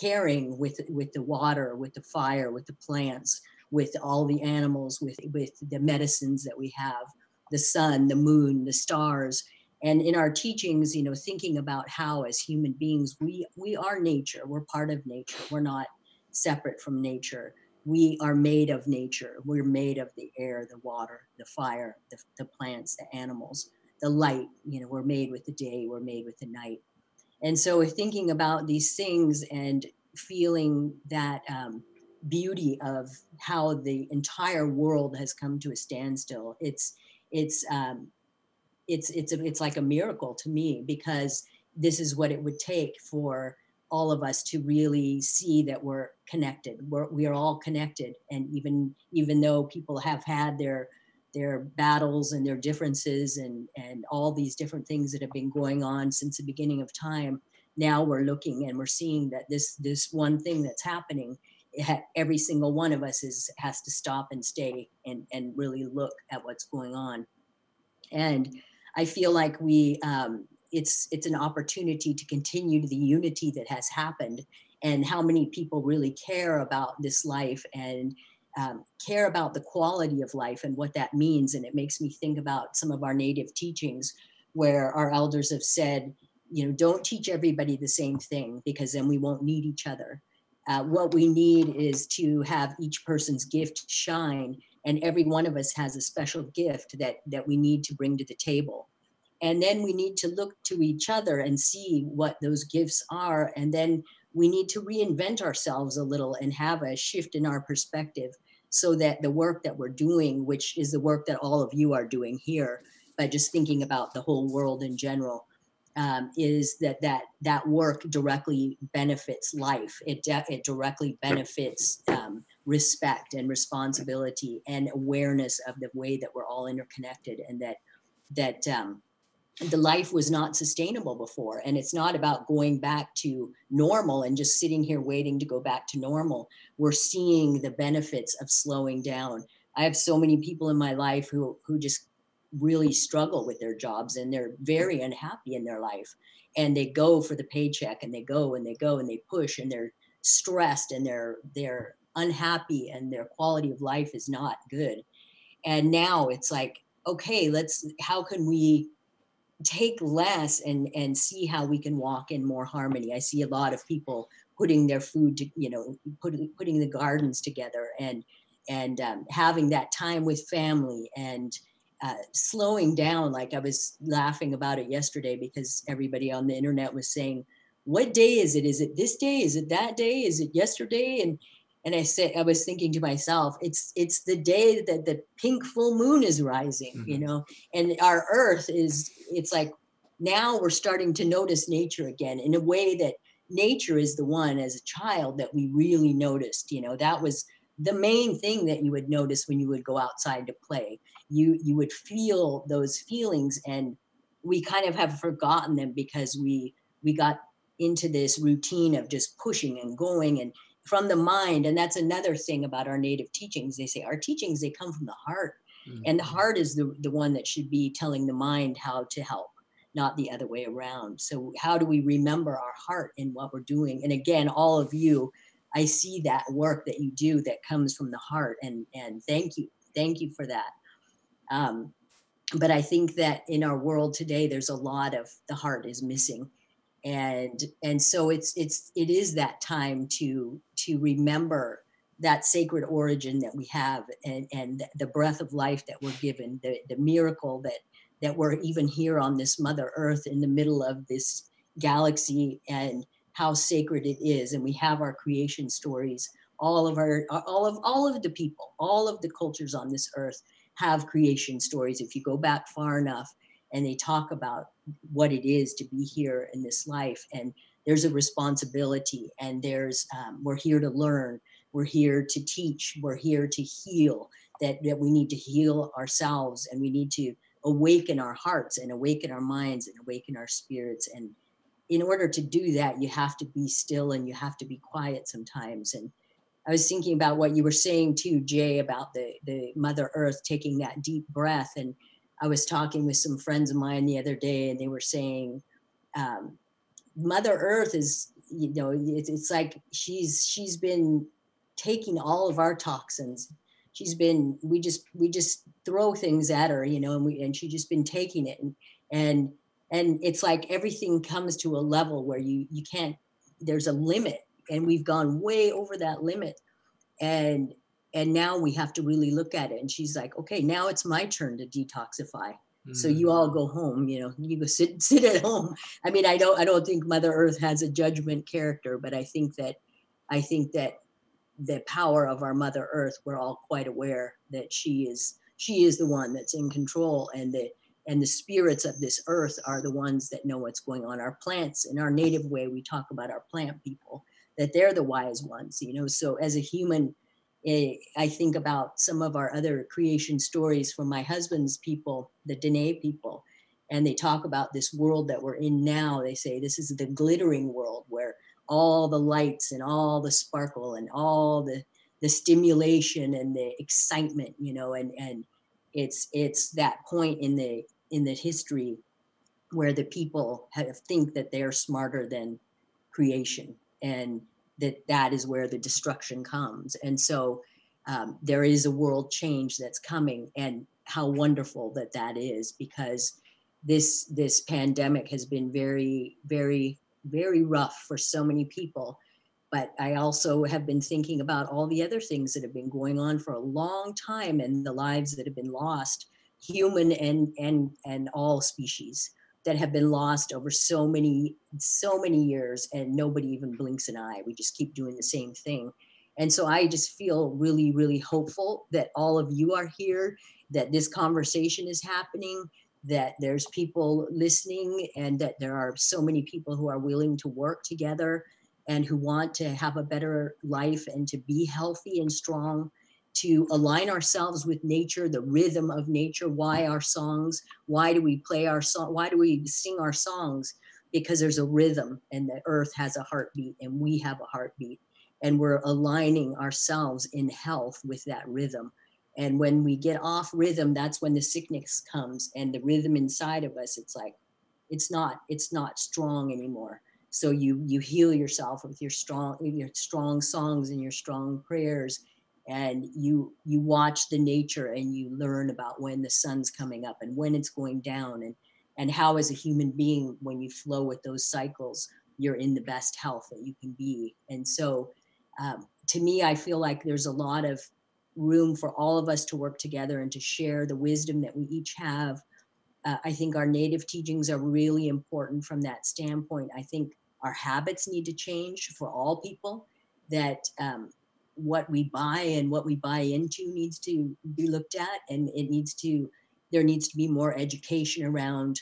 caring with the water, with the fire, with the plants, with all the animals, with the medicines that we have, the sun, the moon, the stars. And in our teachings, you know, thinking about how as human beings, we are nature, we're part of nature, we're not separate from nature. We are made of nature. We're made of the air, the water, the fire, the plants, the animals, the light. You know, we're made with the day, we're made with the night. And so thinking about these things and feeling that beauty of how the entire world has come to a standstill, it's like a miracle to me, because this is what it would take for all of us to really see that we're connected. We are all connected. And even though people have had their battles and their differences and all these different things that have been going on since the beginning of time, now we're looking and we're seeing that this one thing that's happening, every single one of us has to stop and stay and really look at what's going on. And I feel like it's an opportunity to continue the unity that has happened, and how many people really care about this life and care about the quality of life and what that means. And it makes me think about some of our Native teachings where our elders have said, you know, don't teach everybody the same thing, because then we won't need each other. What we need is to have each person's gift shine, and every one of us has a special gift that we need to bring to the table. And then we need to look to each other and see what those gifts are. And then we need to reinvent ourselves a little and have a shift in our perspective, so that the work that we're doing, which is the work that all of you are doing here, by just thinking about the whole world in general, is that work directly benefits life. It directly benefits respect and responsibility and awareness of the way that we're all interconnected, and that the life was not sustainable before. And it's not about going back to normal and just sitting here waiting to go back to normal. We're seeing the benefits of slowing down. I have so many people in my life who just really struggle with their jobs, and they're very unhappy in their life, and they go for the paycheck, and they go and they go and they push, and they're stressed, and they're unhappy, and their quality of life is not good. And now it's like, okay, how can we take less and see how we can walk in more harmony? I see a lot of people putting their food to, you know, putting the gardens together and having that time with family, and slowing down. Like, I was laughing about it yesterday because everybody on the internet was saying, what day is it? Is it this day? Is it that day? Is it yesterday? And I was thinking to myself, it's the day that the pink full moon is rising, you know, and our earth it's like, now we're starting to notice nature again in a way that nature is the one as a child that we really noticed. You know, that was the main thing that you would notice when you would go outside to play. You would feel those feelings, and we kind of have forgotten them because we got into this routine of just pushing and going and from the mind. And that's another thing about our Native teachings. They say our teachings, they come from the heart. And the heart is the one that should be telling the mind how to help, not the other way around. So how do we remember our heart in what we're doing? And again, all of you, I see that work that you do that comes from the heart, and thank you for that. But I think that in our world today, there's a lot of the heart is missing. And so it is that time to remember that sacred origin that we have, and the breath of life that we're given, the miracle that we're even here on this Mother Earth in the middle of this galaxy, and how sacred it is. And we have our creation stories. All of the people, all of the cultures on this earth have creation stories. If you go back far enough, and they talk about what it is to be here in this life, and there's a responsibility, and we're here to learn, we're here to teach, we're here to heal, that we need to heal ourselves, and we need to awaken our hearts and awaken our minds and awaken our spirits. And in order to do that, you have to be still and you have to be quiet sometimes. And I was thinking about what you were saying too, Jay, about the Mother Earth taking that deep breath. And I was talking with some friends of mine the other day, and they were saying, Mother Earth is, you know, it's like she's been taking all of our toxins. We just throw things at her, you know, and she's just been taking it. And it's like everything comes to a level where you can't, there's a limit, and we've gone way over that limit. And now we have to really look at it. And she's like, okay, now it's my turn to detoxify. So you all go home, you know, you go sit at home. I mean, I don't think Mother Earth has a judgment character, but I think that the power of our Mother Earth, we're all quite aware that she is the one that's in control, and the spirits of this earth are the ones that know what's going on. Our plants, in our native way, we talk about our plant people, that they're the wise ones, you know. So as a human, I think about some of our other creation stories from my husband's people, the Dene people, and they talk about this world that we're in now. They say this is the glittering world where all the lights and all the sparkle and all the stimulation and the excitement, you know, and it's that point in the history where the people think that they're smarter than creation, and that is where the destruction comes. And so there is a world change that's coming, and how wonderful that is, because this pandemic has been very, very, very rough for so many people. But I also have been thinking about all the other things that have been going on for a long time, and the lives that have been lost, human and all species, that have been lost over so many years, and nobody even blinks an eye. We just keep doing the same thing. And so I just feel really, really hopeful that all of you are here, that this conversation is happening, that there's people listening, and that there are so many people who are willing to work together and who want to have a better life and to be healthy and strong, to align ourselves with nature, the rhythm of nature. Why our songs? Why do we play our song? Why do we sing our songs? Because there's a rhythm, and the earth has a heartbeat, and we have a heartbeat, and we're aligning ourselves in health with that rhythm. And when we get off rhythm, that's when the sickness comes, and the rhythm inside of us, it's like, it's not strong anymore. So you heal yourself with your strong songs and your strong prayers, and you watch the nature, and you learn about when the sun's coming up and when it's going down, and how, as a human being, when you flow with those cycles, you're in the best health that you can be. And so to me, I feel like there's a lot of room for all of us to work together and to share the wisdom that we each have. I think our native teachings are really important from that standpoint. I think our habits need to change for all people, that what we buy and what we buy into needs to be looked at, and there needs to be more education around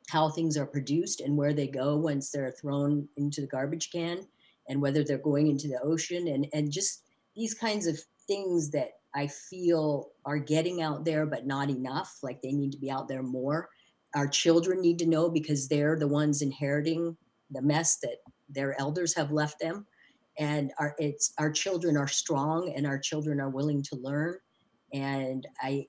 how things are produced and where they go once they're thrown into the garbage can, and whether they're going into the ocean, and just these kinds of things that I feel are getting out there, but not enough. Like, they need to be out there more. Our children need to know, because they're the ones inheriting the mess that their elders have left them. And our children are strong, and our children are willing to learn. And I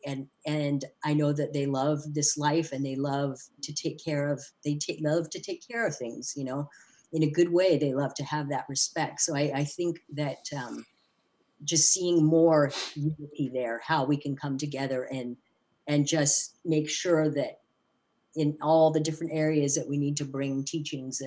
know that they love this life, and they love to take care of things, you know, in a good way. They love to have that respect. So I think that just seeing more unity there, how we can come together and just make sure that in all the different areas that we need to bring teachings,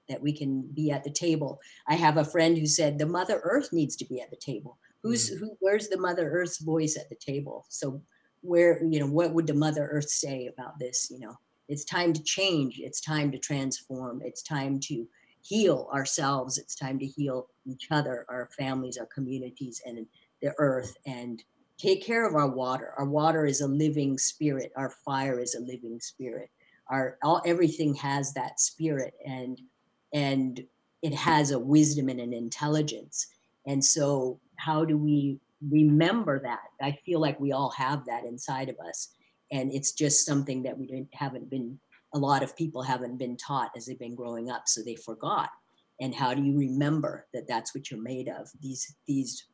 that we can be at the table. I have a friend who said the Mother Earth needs to be at the table. Where's the Mother Earth's voice at the table? So what would the Mother Earth say about this? You know, it's time to change. It's time to transform. It's time to heal ourselves. It's time to heal each other, our families, our communities, and the earth, and take care of our water. Our water is a living spirit. Our fire is a living spirit. Everything has that spirit, and it has a wisdom and an intelligence. And so how do we remember that? I feel like we all have that inside of us, and it's just something that we haven't been a lot of people haven't been taught as they've been growing up, so they forgot. And how do you remember that that's what you're made of? These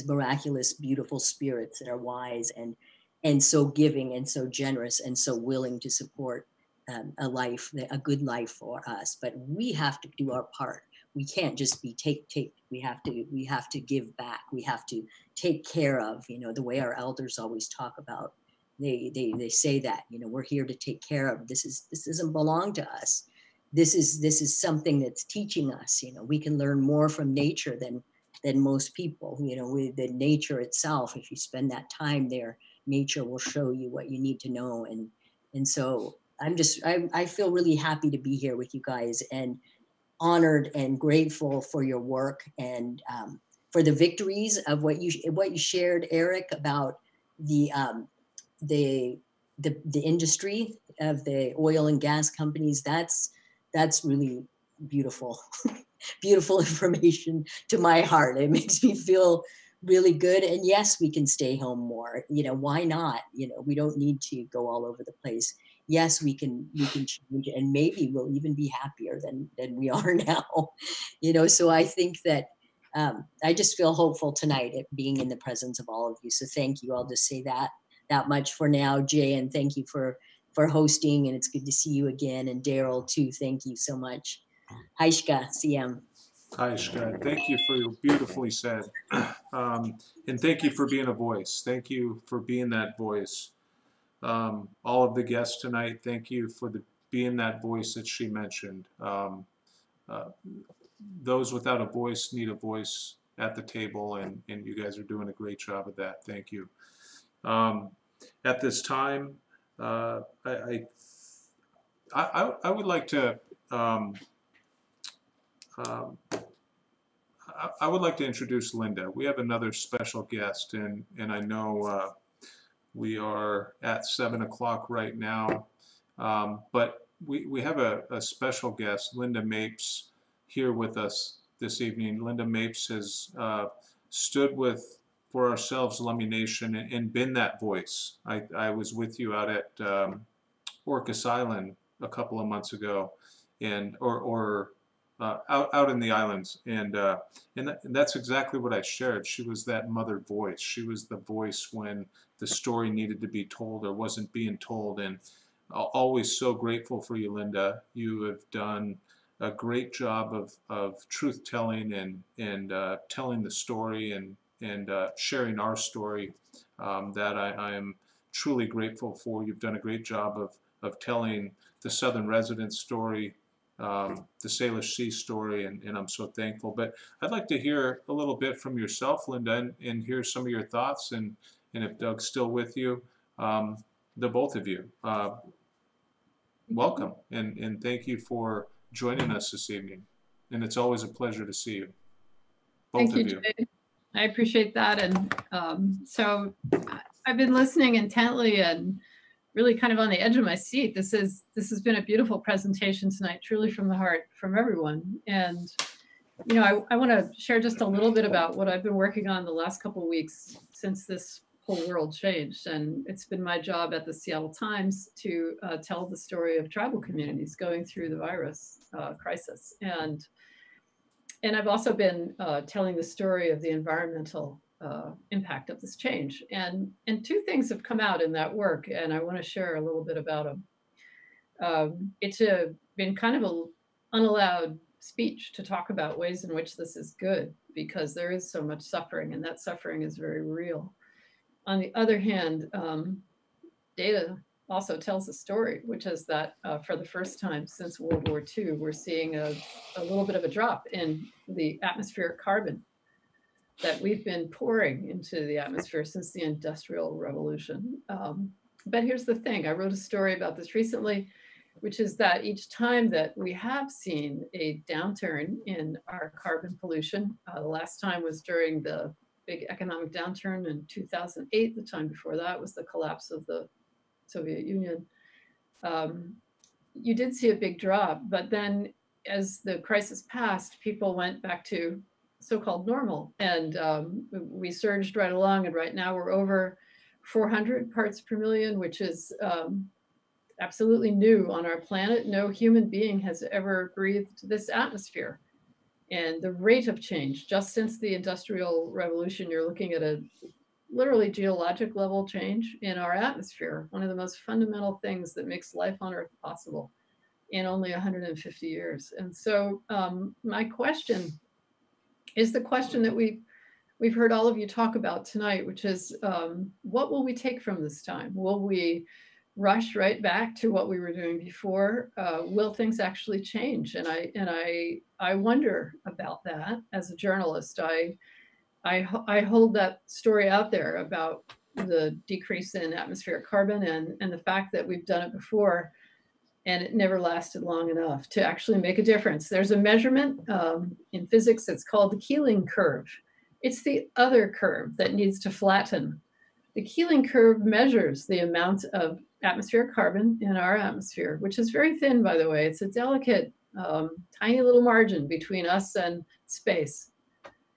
miraculous, beautiful spirits that are wise and so giving and so generous and so willing to support a life, a good life for us. But we have to do our part. We can't just be take. We have to give back. We have to take care of, the way our elders always talk about. They say that, we're here to take care of. This doesn't belong to us. This is something that's teaching us. We can learn more from nature than most people. With the nature itself, if you spend that time there, nature will show you what you need to know. And so I feel really happy to be here with you guys, and honored and grateful for your work, and for the victories of what you shared, Eric, about the industry of the oil and gas companies. That's really beautiful. Beautiful information to my heart. It makes me feel really good. And yes, we can stay home more. Why not? We don't need to go all over the place. Yes, we can change, and maybe we'll even be happier than we are now. So I think that I just feel hopeful tonight at being in the presence of all of you. So thank you. I'll just say that much for now, Jay, and thank you for hosting. And it's good to see you again. And Daryl too. Thank you so much. Haishka, CM. Haishka, thank you for your beautifully said. And thank you for being a voice. Thank you for being that voice. All of the guests tonight, thank you for being that voice that she mentioned. Those without a voice need a voice at the table, and you guys are doing a great job of that. Thank you. At this time, I would like to I would like to introduce Linda. We have another special guest, and I know we are at 7 o'clock right now, but we have a special guest, Linda Mapes, here with us this evening. Linda Mapes has stood for ourselves, Lummi Nation, and been that voice. I was with you out at Orcas Island a couple of months ago, and out in the islands, and that's exactly what I shared. She was that mother voice. She was the voice when the story needed to be told or wasn't being told, and always so grateful for you, Linda. You have done a great job of truth telling and telling the story and sharing our story that I am truly grateful for. You've done a great job of telling the Southern Residents story, the Salish Sea story, and I'm so thankful. But I'd like to hear a little bit from yourself, Linda, and hear some of your thoughts, and if Doug's still with you, the both of you. Welcome, and thank you for joining us this evening. And it's always a pleasure to see you, both of you. Jay. I appreciate that. And so I've been listening intently and really kind of on the edge of my seat. This has been a beautiful presentation tonight, truly from the heart, from everyone. And I want to share just a little bit about what I've been working on the last couple of weeks since this whole world changed. And it's been my job at the Seattle Times to tell the story of tribal communities going through the virus crisis. And I've also been telling the story of the environmental impact of this change. And two things have come out in that work, and I want to share a little bit about them. It's been kind of an unallowed speech to talk about ways in which this is good, because there is so much suffering, and that suffering is very real. On the other hand, data also tells a story, which is that for the first time since World War II, we're seeing a little bit of a drop in the atmospheric carbon that we've been pouring into the atmosphere since the Industrial Revolution. But here's the thing, I wrote a story about this recently, which is that each time that we have seen a downturn in our carbon pollution, the last time was during the big economic downturn in 2008. The time before that was the collapse of the Soviet Union. You did see a big drop, but then as the crisis passed, people went back to so-called normal, and we surged right along, and right now we're over 400 parts per million, which is absolutely new on our planet. No human being has ever breathed this atmosphere. And the rate of change, just since the Industrial Revolution, you're looking at a literally geologic level change in our atmosphere, one of the most fundamental things that makes life on Earth possible in only 150 years. And so my question is the question that we've heard all of you talk about tonight, which is what will we take from this time? Will we rush right back to what we were doing before? Will things actually change? And I wonder about that as a journalist. I hold that story out there about the decrease in atmospheric carbon and the fact that we've done it before and it never lasted long enough to actually make a difference. There's a measurement in physics that's called the Keeling curve. It's the other curve that needs to flatten. The Keeling curve measures the amount of atmospheric carbon in our atmosphere, which is very thin, by the way. It's a delicate, tiny little margin between us and space.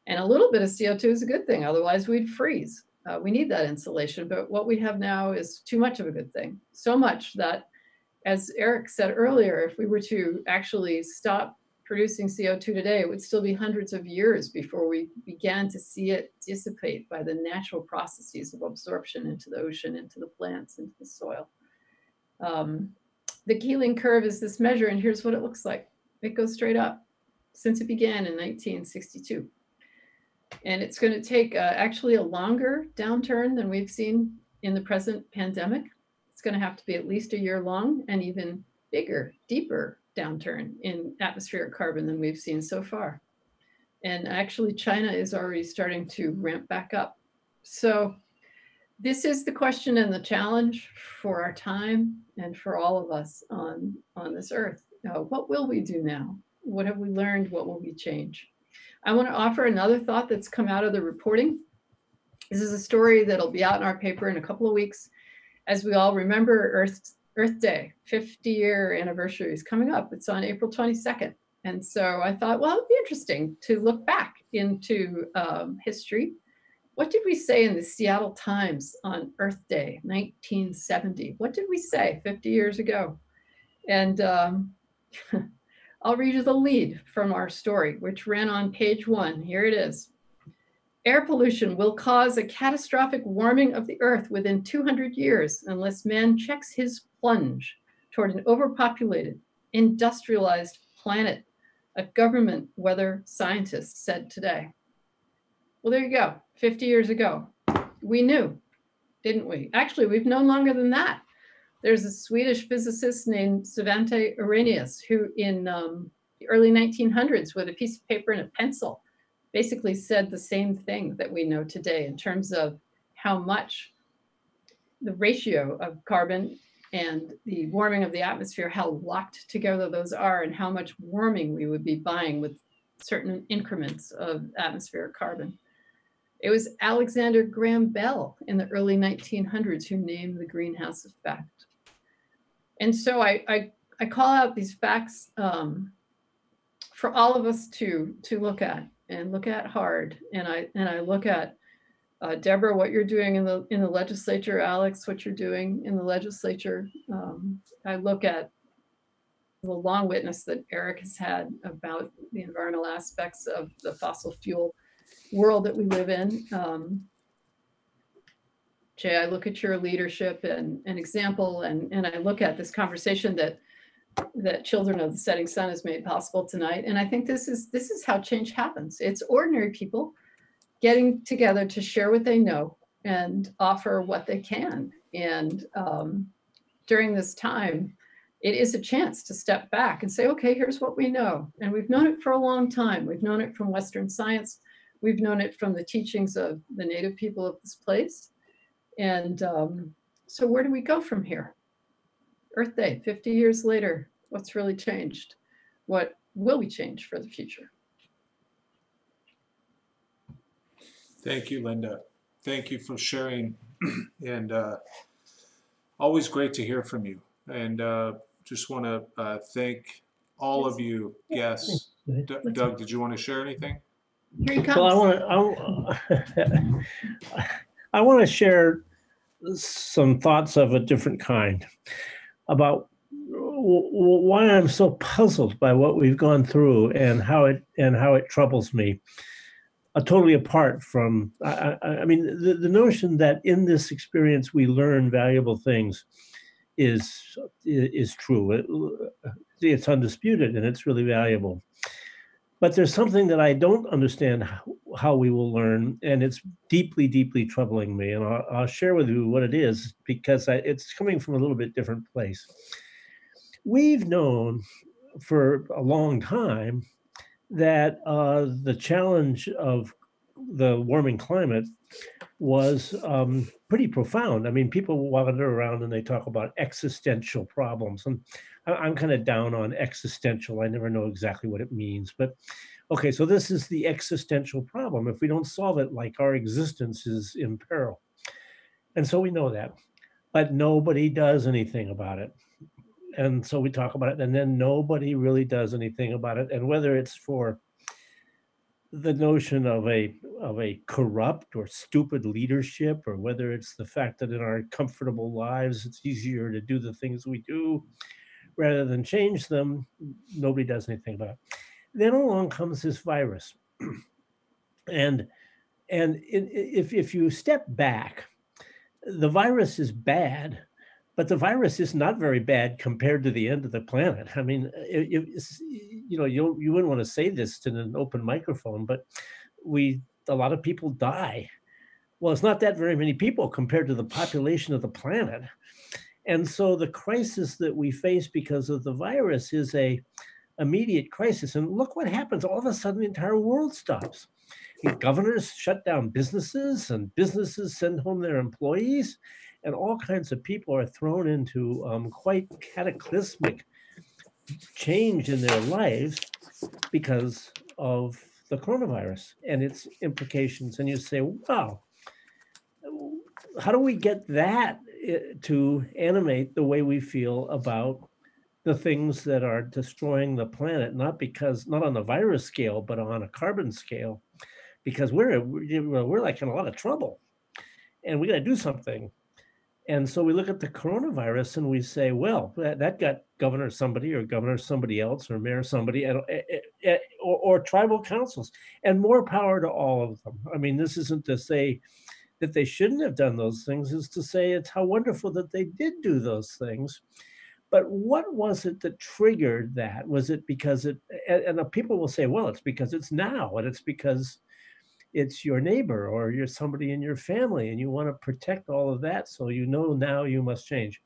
And a little bit of CO2 is a good thing, otherwise we'd freeze. We need that insulation, but what we have now is too much of a good thing. So much that, as Eric said earlier, if we were to actually stop producing CO2 today, it would still be hundreds of years before we began to see it dissipate by the natural processes of absorption into the ocean, into the plants, into the soil. The Keeling curve is this measure, and here's what it looks like. It goes straight up since it began in 1962. And it's going to take actually a longer downturn than we've seen in the present pandemic. It's going to have to be at least a year long and even bigger, deeper downturn in atmospheric carbon than we've seen so far. And actually, China is already starting to ramp back up. So this is the question and the challenge for our time and for all of us on this earth. What will we do now? What have we learned? What will we change? I want to offer another thought that's come out of the reporting. This is a story that'll be out in our paper in a couple of weeks. As we all remember, Earth Day, 50-year anniversary is coming up. It's on April 22nd. And so I thought, well, it'd be interesting to look back into history. What did we say in the Seattle Times on Earth Day, 1970? What did we say 50 years ago? And I'll read you the lead from our story, which ran on page 1. Here it is. Air pollution will cause a catastrophic warming of the Earth within 200 years unless man checks his plunge toward an overpopulated, industrialized planet, a government weather scientist said today. Well, there you go. 50 years ago. We knew, didn't we? Actually, we've known longer than that. There's a Swedish physicist named Svante Arrhenius who in the early 1900s with a piece of paper and a pencil basically said the same thing that we know today in terms of how much the ratio of carbon and the warming of the atmosphere, how locked together those are and how much warming we would be buying with certain increments of atmospheric carbon. It was Alexander Graham Bell in the early 1900s who named the greenhouse effect. And so I call out these facts for all of us to look at and look at hard. And I look at Deborah, what you're doing in the legislature, Alex, what you're doing in the legislature. I look at the long witness that Eric has had about the environmental aspects of the fossil fuel world that we live in. Jay, I look at your leadership and an example, and I look at this conversation that Children of the Setting Sun has made possible tonight. And I think this is how change happens. It's ordinary people getting together to share what they know and offer what they can. And during this time, it is a chance to step back and say, okay, here's what we know. And we've known it for a long time. We've known it from Western science. We've known it from the teachings of the native people of this place. And so where do we go from here? Earth Day, 50 years later, what's really changed? What will we change for the future? Thank you, Linda. Thank you for sharing. And always great to hear from you. And just want to thank all of you guests. Doug, did you want to share anything? Here he comes. Well, I want to share some thoughts of a different kind. about why I'm so puzzled by what we've gone through and how it troubles me. Totally apart from, I mean, the notion that in this experience we learn valuable things is true. It's undisputed and it's really valuable. But there's something that I don't understand how we will learn, and it's deeply, deeply troubling me. And I'll share with you what it is because it's coming from a little bit different place. We've known for a long time that the challenge of the warming climate was pretty profound. I mean, people wander around and they talk about existential problems, and I'm kind of down on existential. I never know exactly what it means, but okay, so this is the existential problem. If we don't solve it, like our existence is in peril. And so we know that, but nobody does anything about it. And so we talk about it, and then nobody really does anything about it. And whether it's for the notion of a corrupt or stupid leadership, or whether it's the fact that in our comfortable lives it's easier to do the things we do rather than change them, nobody does anything about it. Then along comes this virus, and if you step back, the virus is bad, but the virus is not very bad compared to the end of the planet. I mean, you know, you wouldn't want to say this in an open microphone, but a lot of people die. Well, it's not that very many people compared to the population of the planet. And so the crisis that we face because of the virus is a immediate crisis. And look what happens. All of a sudden, the entire world stops. Governors shut down businesses, and businesses send home their employees, and all kinds of people are thrown into quite cataclysmic change in their lives because of the coronavirus and its implications. And you say, wow, how do we get that to animate the way we feel about the things that are destroying the planet, not on the virus scale, but on a carbon scale, because we're like in a lot of trouble and we got to do something. And so we look at the coronavirus and we say, well, that got governor somebody or governor somebody else or mayor somebody or tribal councils, and more power to all of them. I mean, this isn't to say that they shouldn't have done those things, is to say it's how wonderful that they did do those things. But what was it that triggered that? Was it because and people will say, well, it's because it's now, and it's because it's your neighbor or you're somebody in your family and you want to protect all of that. So you know now you must change.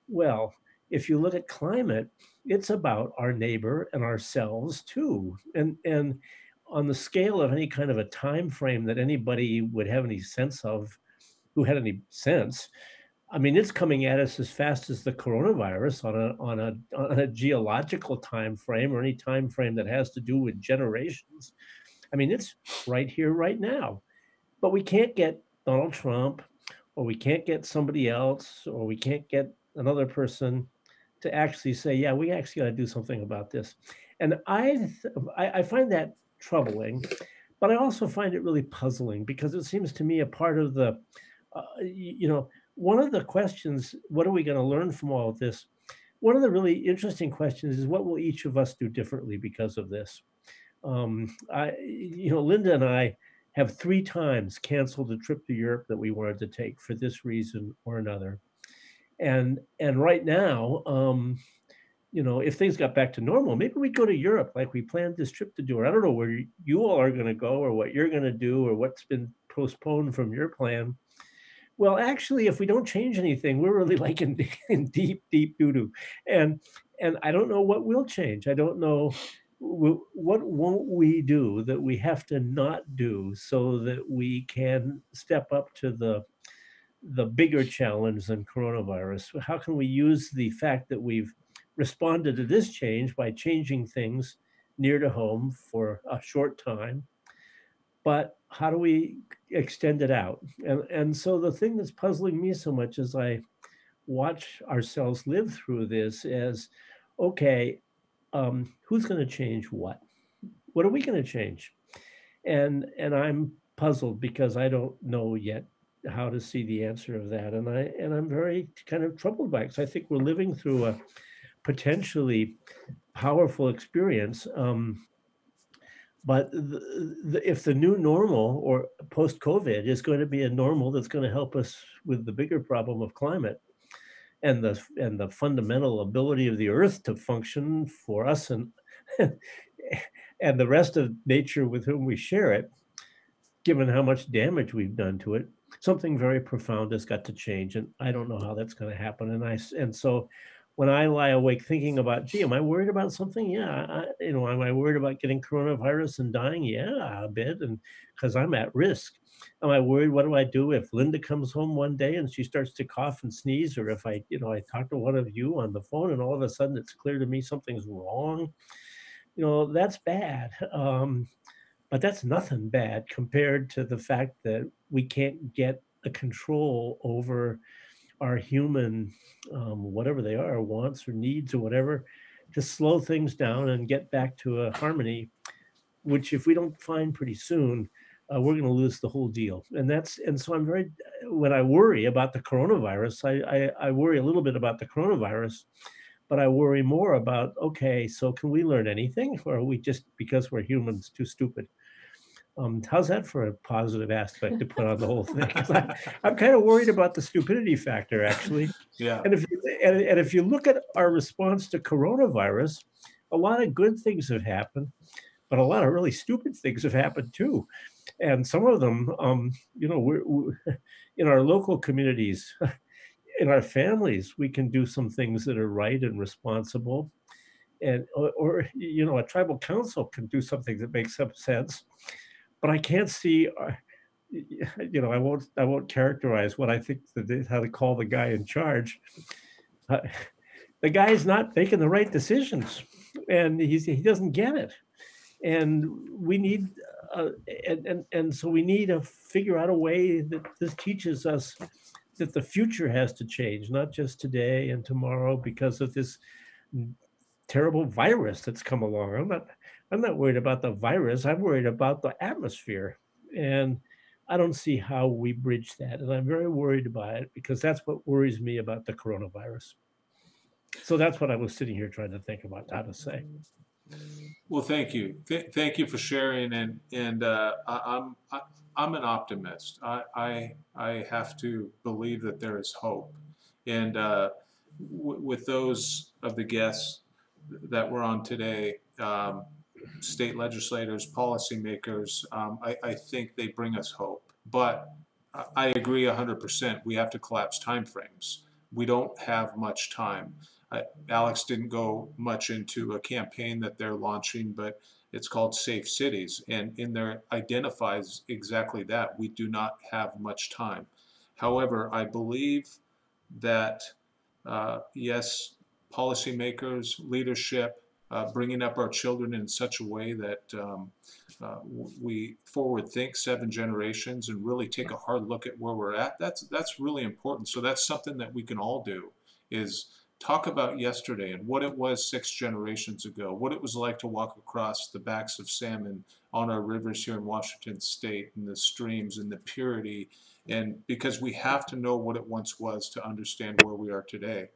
Well, if you look at climate, it's about our neighbor and ourselves too. And on the scale of any kind of a time frame that anybody would have any sense of, who had any sense, I mean, it's coming at us as fast as the coronavirus on a geological time frame or any time frame that has to do with generations. I mean, it's right here, right now. But we can't get Donald Trump, or we can't get somebody else, or we can't get another person to actually say, yeah, we actually got to do something about this. And I find that troubling, but I also find it really puzzling because it seems to me a part of the, one of the questions, what are we going to learn from all of this? One of the really interesting questions is, what will each of us do differently because of this? Linda and I have 3 times canceled a trip to Europe that we wanted to take for this reason or another. And right now, if things got back to normal, maybe we'd go to Europe like we planned this trip to do. I don't know where you all are going to go or what you're going to do or what's been postponed from your plan. Well, actually, if we don't change anything, we're really like in deep, deep doo-doo. And I don't know what will change. I don't know what won't we do that we have to not do so that we can step up to the bigger challenge than coronavirus. How can we use the fact that we've responded to this change by changing things near to home for a short time, but how do we extend it out? And so the thing that's puzzling me so much as I watch ourselves live through this is, okay, who's going to change what? What are we going to change? And I'm puzzled because I don't know yet how to see the answer of that. And I'm very kind of troubled by it because I think we're living through a potentially powerful experience. But if the new normal or post-COVID is going to be a normal that's going to help us with the bigger problem of climate and the fundamental ability of the Earth to function for us and and the rest of nature with whom we share it, given how much damage we've done to it, something very profound has got to change, and I don't know how that's going to happen. And so when I lie awake thinking about, gee, am I worried about something? Yeah, am I worried about getting coronavirus and dying? Yeah, a bit, and because I'm at risk. Am I worried? What do I do if Linda comes home one day and she starts to cough and sneeze, or if I talk to one of you on the phone and all of a sudden it's clear to me something's wrong? That's bad. But that's nothing bad compared to the fact that we can't get a control over our human, whatever they are, wants or needs or whatever, to slow things down and get back to a harmony, which if we don't find pretty soon, we're going to lose the whole deal. And so when I worry about the coronavirus, I worry a little bit about the coronavirus, but I worry more about, okay, so can we learn anything? Or are we just, because we're humans, too stupid? How's that for a positive aspect to put on the whole thing? 'Cause I'm kind of worried about the stupidity factor, actually. Yeah. And if you look at our response to coronavirus, a lot of good things have happened, but a lot of really stupid things have happened too. And some of them, we're in our local communities, in our families, we can do some things that are right and responsible. Or a tribal council can do something that makes some sense. But I can't see, I won't characterize what I think how to call the guy in charge. Uh, the guy is not making the right decisions, and he doesn't get it. And we need, and so we need to figure out a way that this teaches us that the future has to change, not just today and tomorrow, because of this terrible virus that's come along. I'm not worried about the virus. I'm worried about the atmosphere. And I don't see how we bridge that. And I'm very worried about it because that's what worries me about the coronavirus. So that's what I was sitting here trying to think about how to say. Well, thank you. Thank you for sharing. I'm an optimist. I have to believe that there is hope. And with those of the guests that were on today, state legislators, policymakers, I think they bring us hope. But I agree 100%. We have to collapse timeframes. We don't have much time. Alex didn't go much into a campaign that they're launching, but it's called Safe Cities, and in there identifies exactly that. We do not have much time. However, I believe that, yes, policymakers, leadership, bringing up our children in such a way that we forward think 7 generations and really take a hard look at where we're at. That's really important. So that's something that we can all do, is talk about yesterday and what it was 6 generations ago, what it was like to walk across the backs of salmon on our rivers here in Washington State, and the streams and the purity, and because we have to know what it once was to understand where we are today.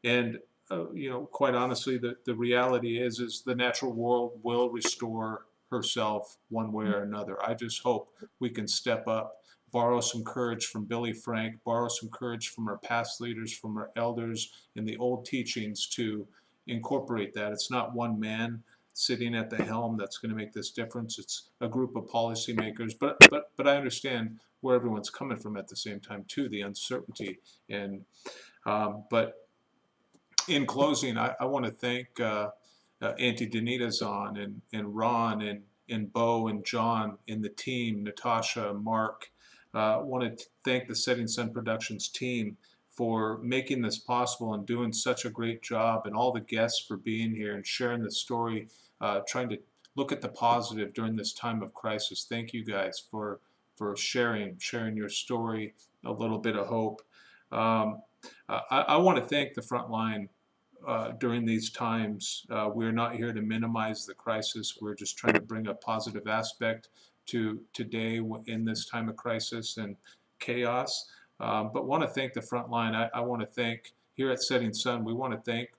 And quite honestly, the reality is the natural world will restore herself one way or another. I just hope we can step up, borrow some courage from Billy Frank, borrow some courage from our past leaders, from our elders in the old teachings to incorporate that. It's not one man sitting at the helm that's going to make this difference. It's a group of policymakers. But I understand where everyone's coming from at the same time too, the uncertainty. And but in closing, I want to thank Auntie Danita Zahn and Ron and Bo and John and the team, Natasha, Mark. I want to thank the Setting Sun Productions team for making this possible and doing such a great job, and all the guests for being here and sharing the story, trying to look at the positive during this time of crisis. Thank you guys for sharing your story, a little bit of hope. I want to thank the front line during these times. We're not here to minimize the crisis. We're just trying to bring a positive aspect to today in this time of crisis. And chaos. But want to thank the front line. I want to thank, here at Setting Sun, we want to thank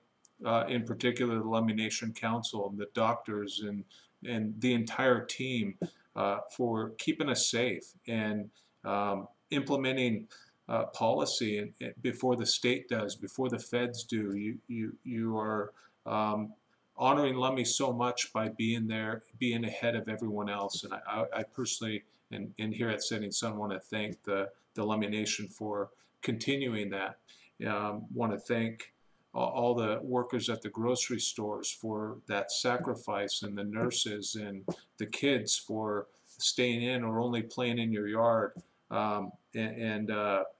in particular the Lummi Nation Council and the doctors and the entire team for keeping us safe and implementing policy before the state does, before the feds do. You are honoring Lummi so much by being there, being ahead of everyone else. And I personally, and here at Setting Sun, want to thank the Lummi Nation for continuing that. Want to thank all the workers at the grocery stores for that sacrifice, and the nurses and the kids for staying in or only playing in your yard, and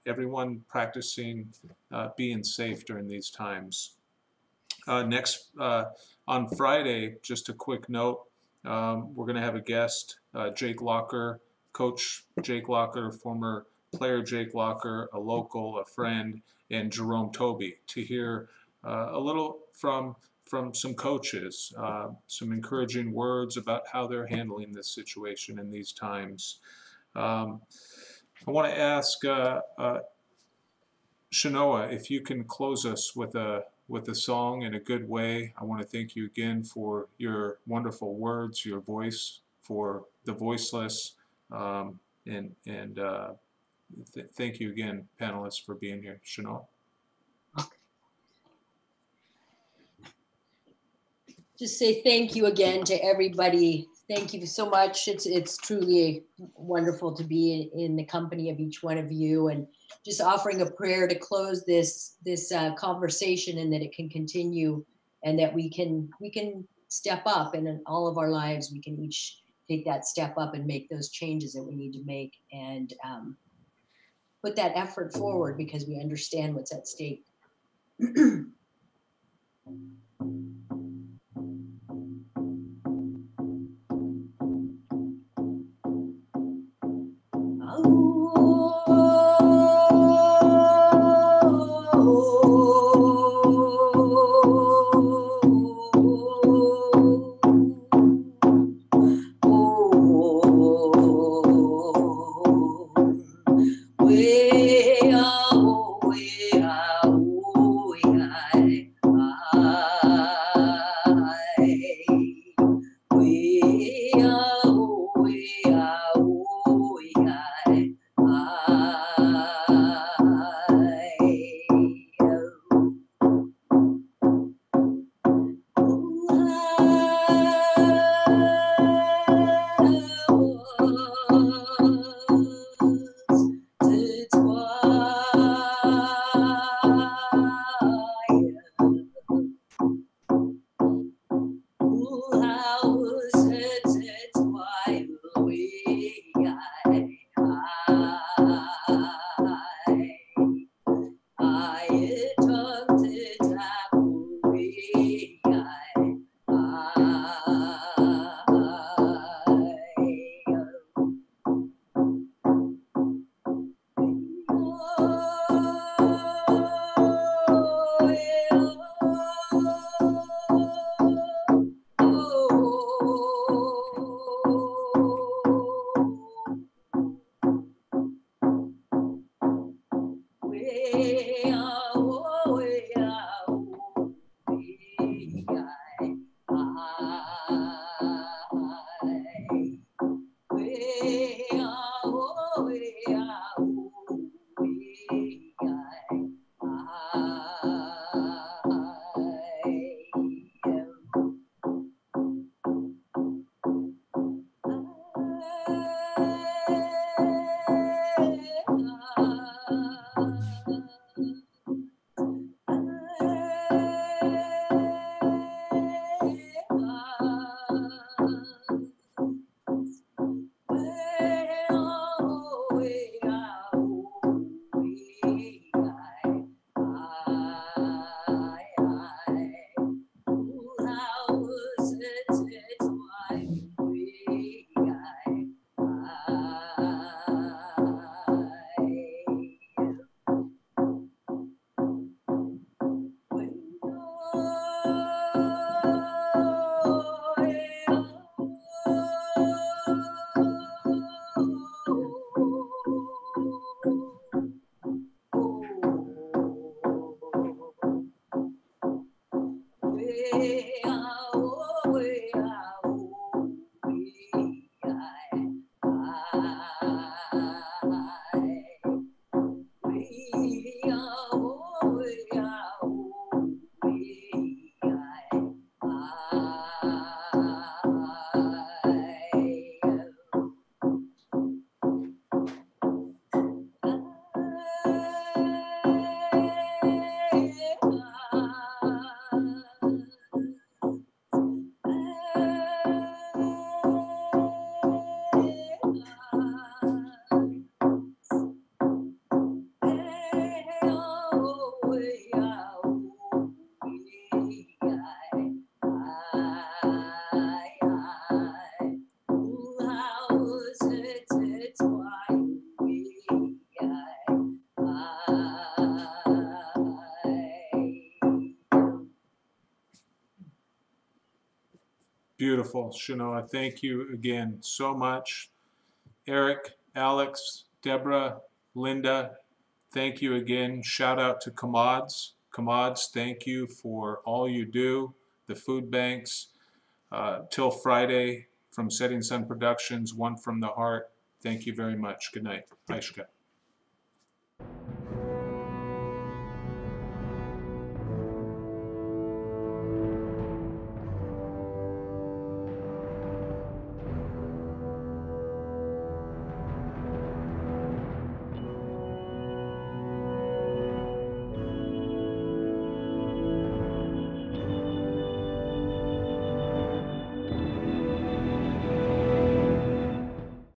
everyone practicing being safe during these times. Next, on Friday, just a quick note, we're going to have a guest, Jake Locker, Coach Jake Locker, former player Jake Locker, a local, a friend, and Jerome Toby, to hear a little from some coaches, some encouraging words about how they're handling this situation in these times. I want to ask Shanoa, if you can close us with a song in a good way. I want to thank you again for your wonderful words, your voice for the voiceless, and thank you again, panelists, for being here. Shanoa. Just say thank you again to everybody. Thank you so much. It's truly wonderful to be in the company of each one of you, and just offering a prayer to close this conversation, and that it can continue, and that we can step up, and in all of our lives we can each take that step up and make those changes that we need to make, and put that effort forward, because we understand what's at stake. Beautiful, Shanoa. Thank you again so much. Eric, Alex, Deborah, Linda, thank you again. Shout out to Commods. Commods, thank you for all you do. The food banks, till Friday from Setting Sun Productions, One from the Heart. Thank you very much. Good night. Aishka.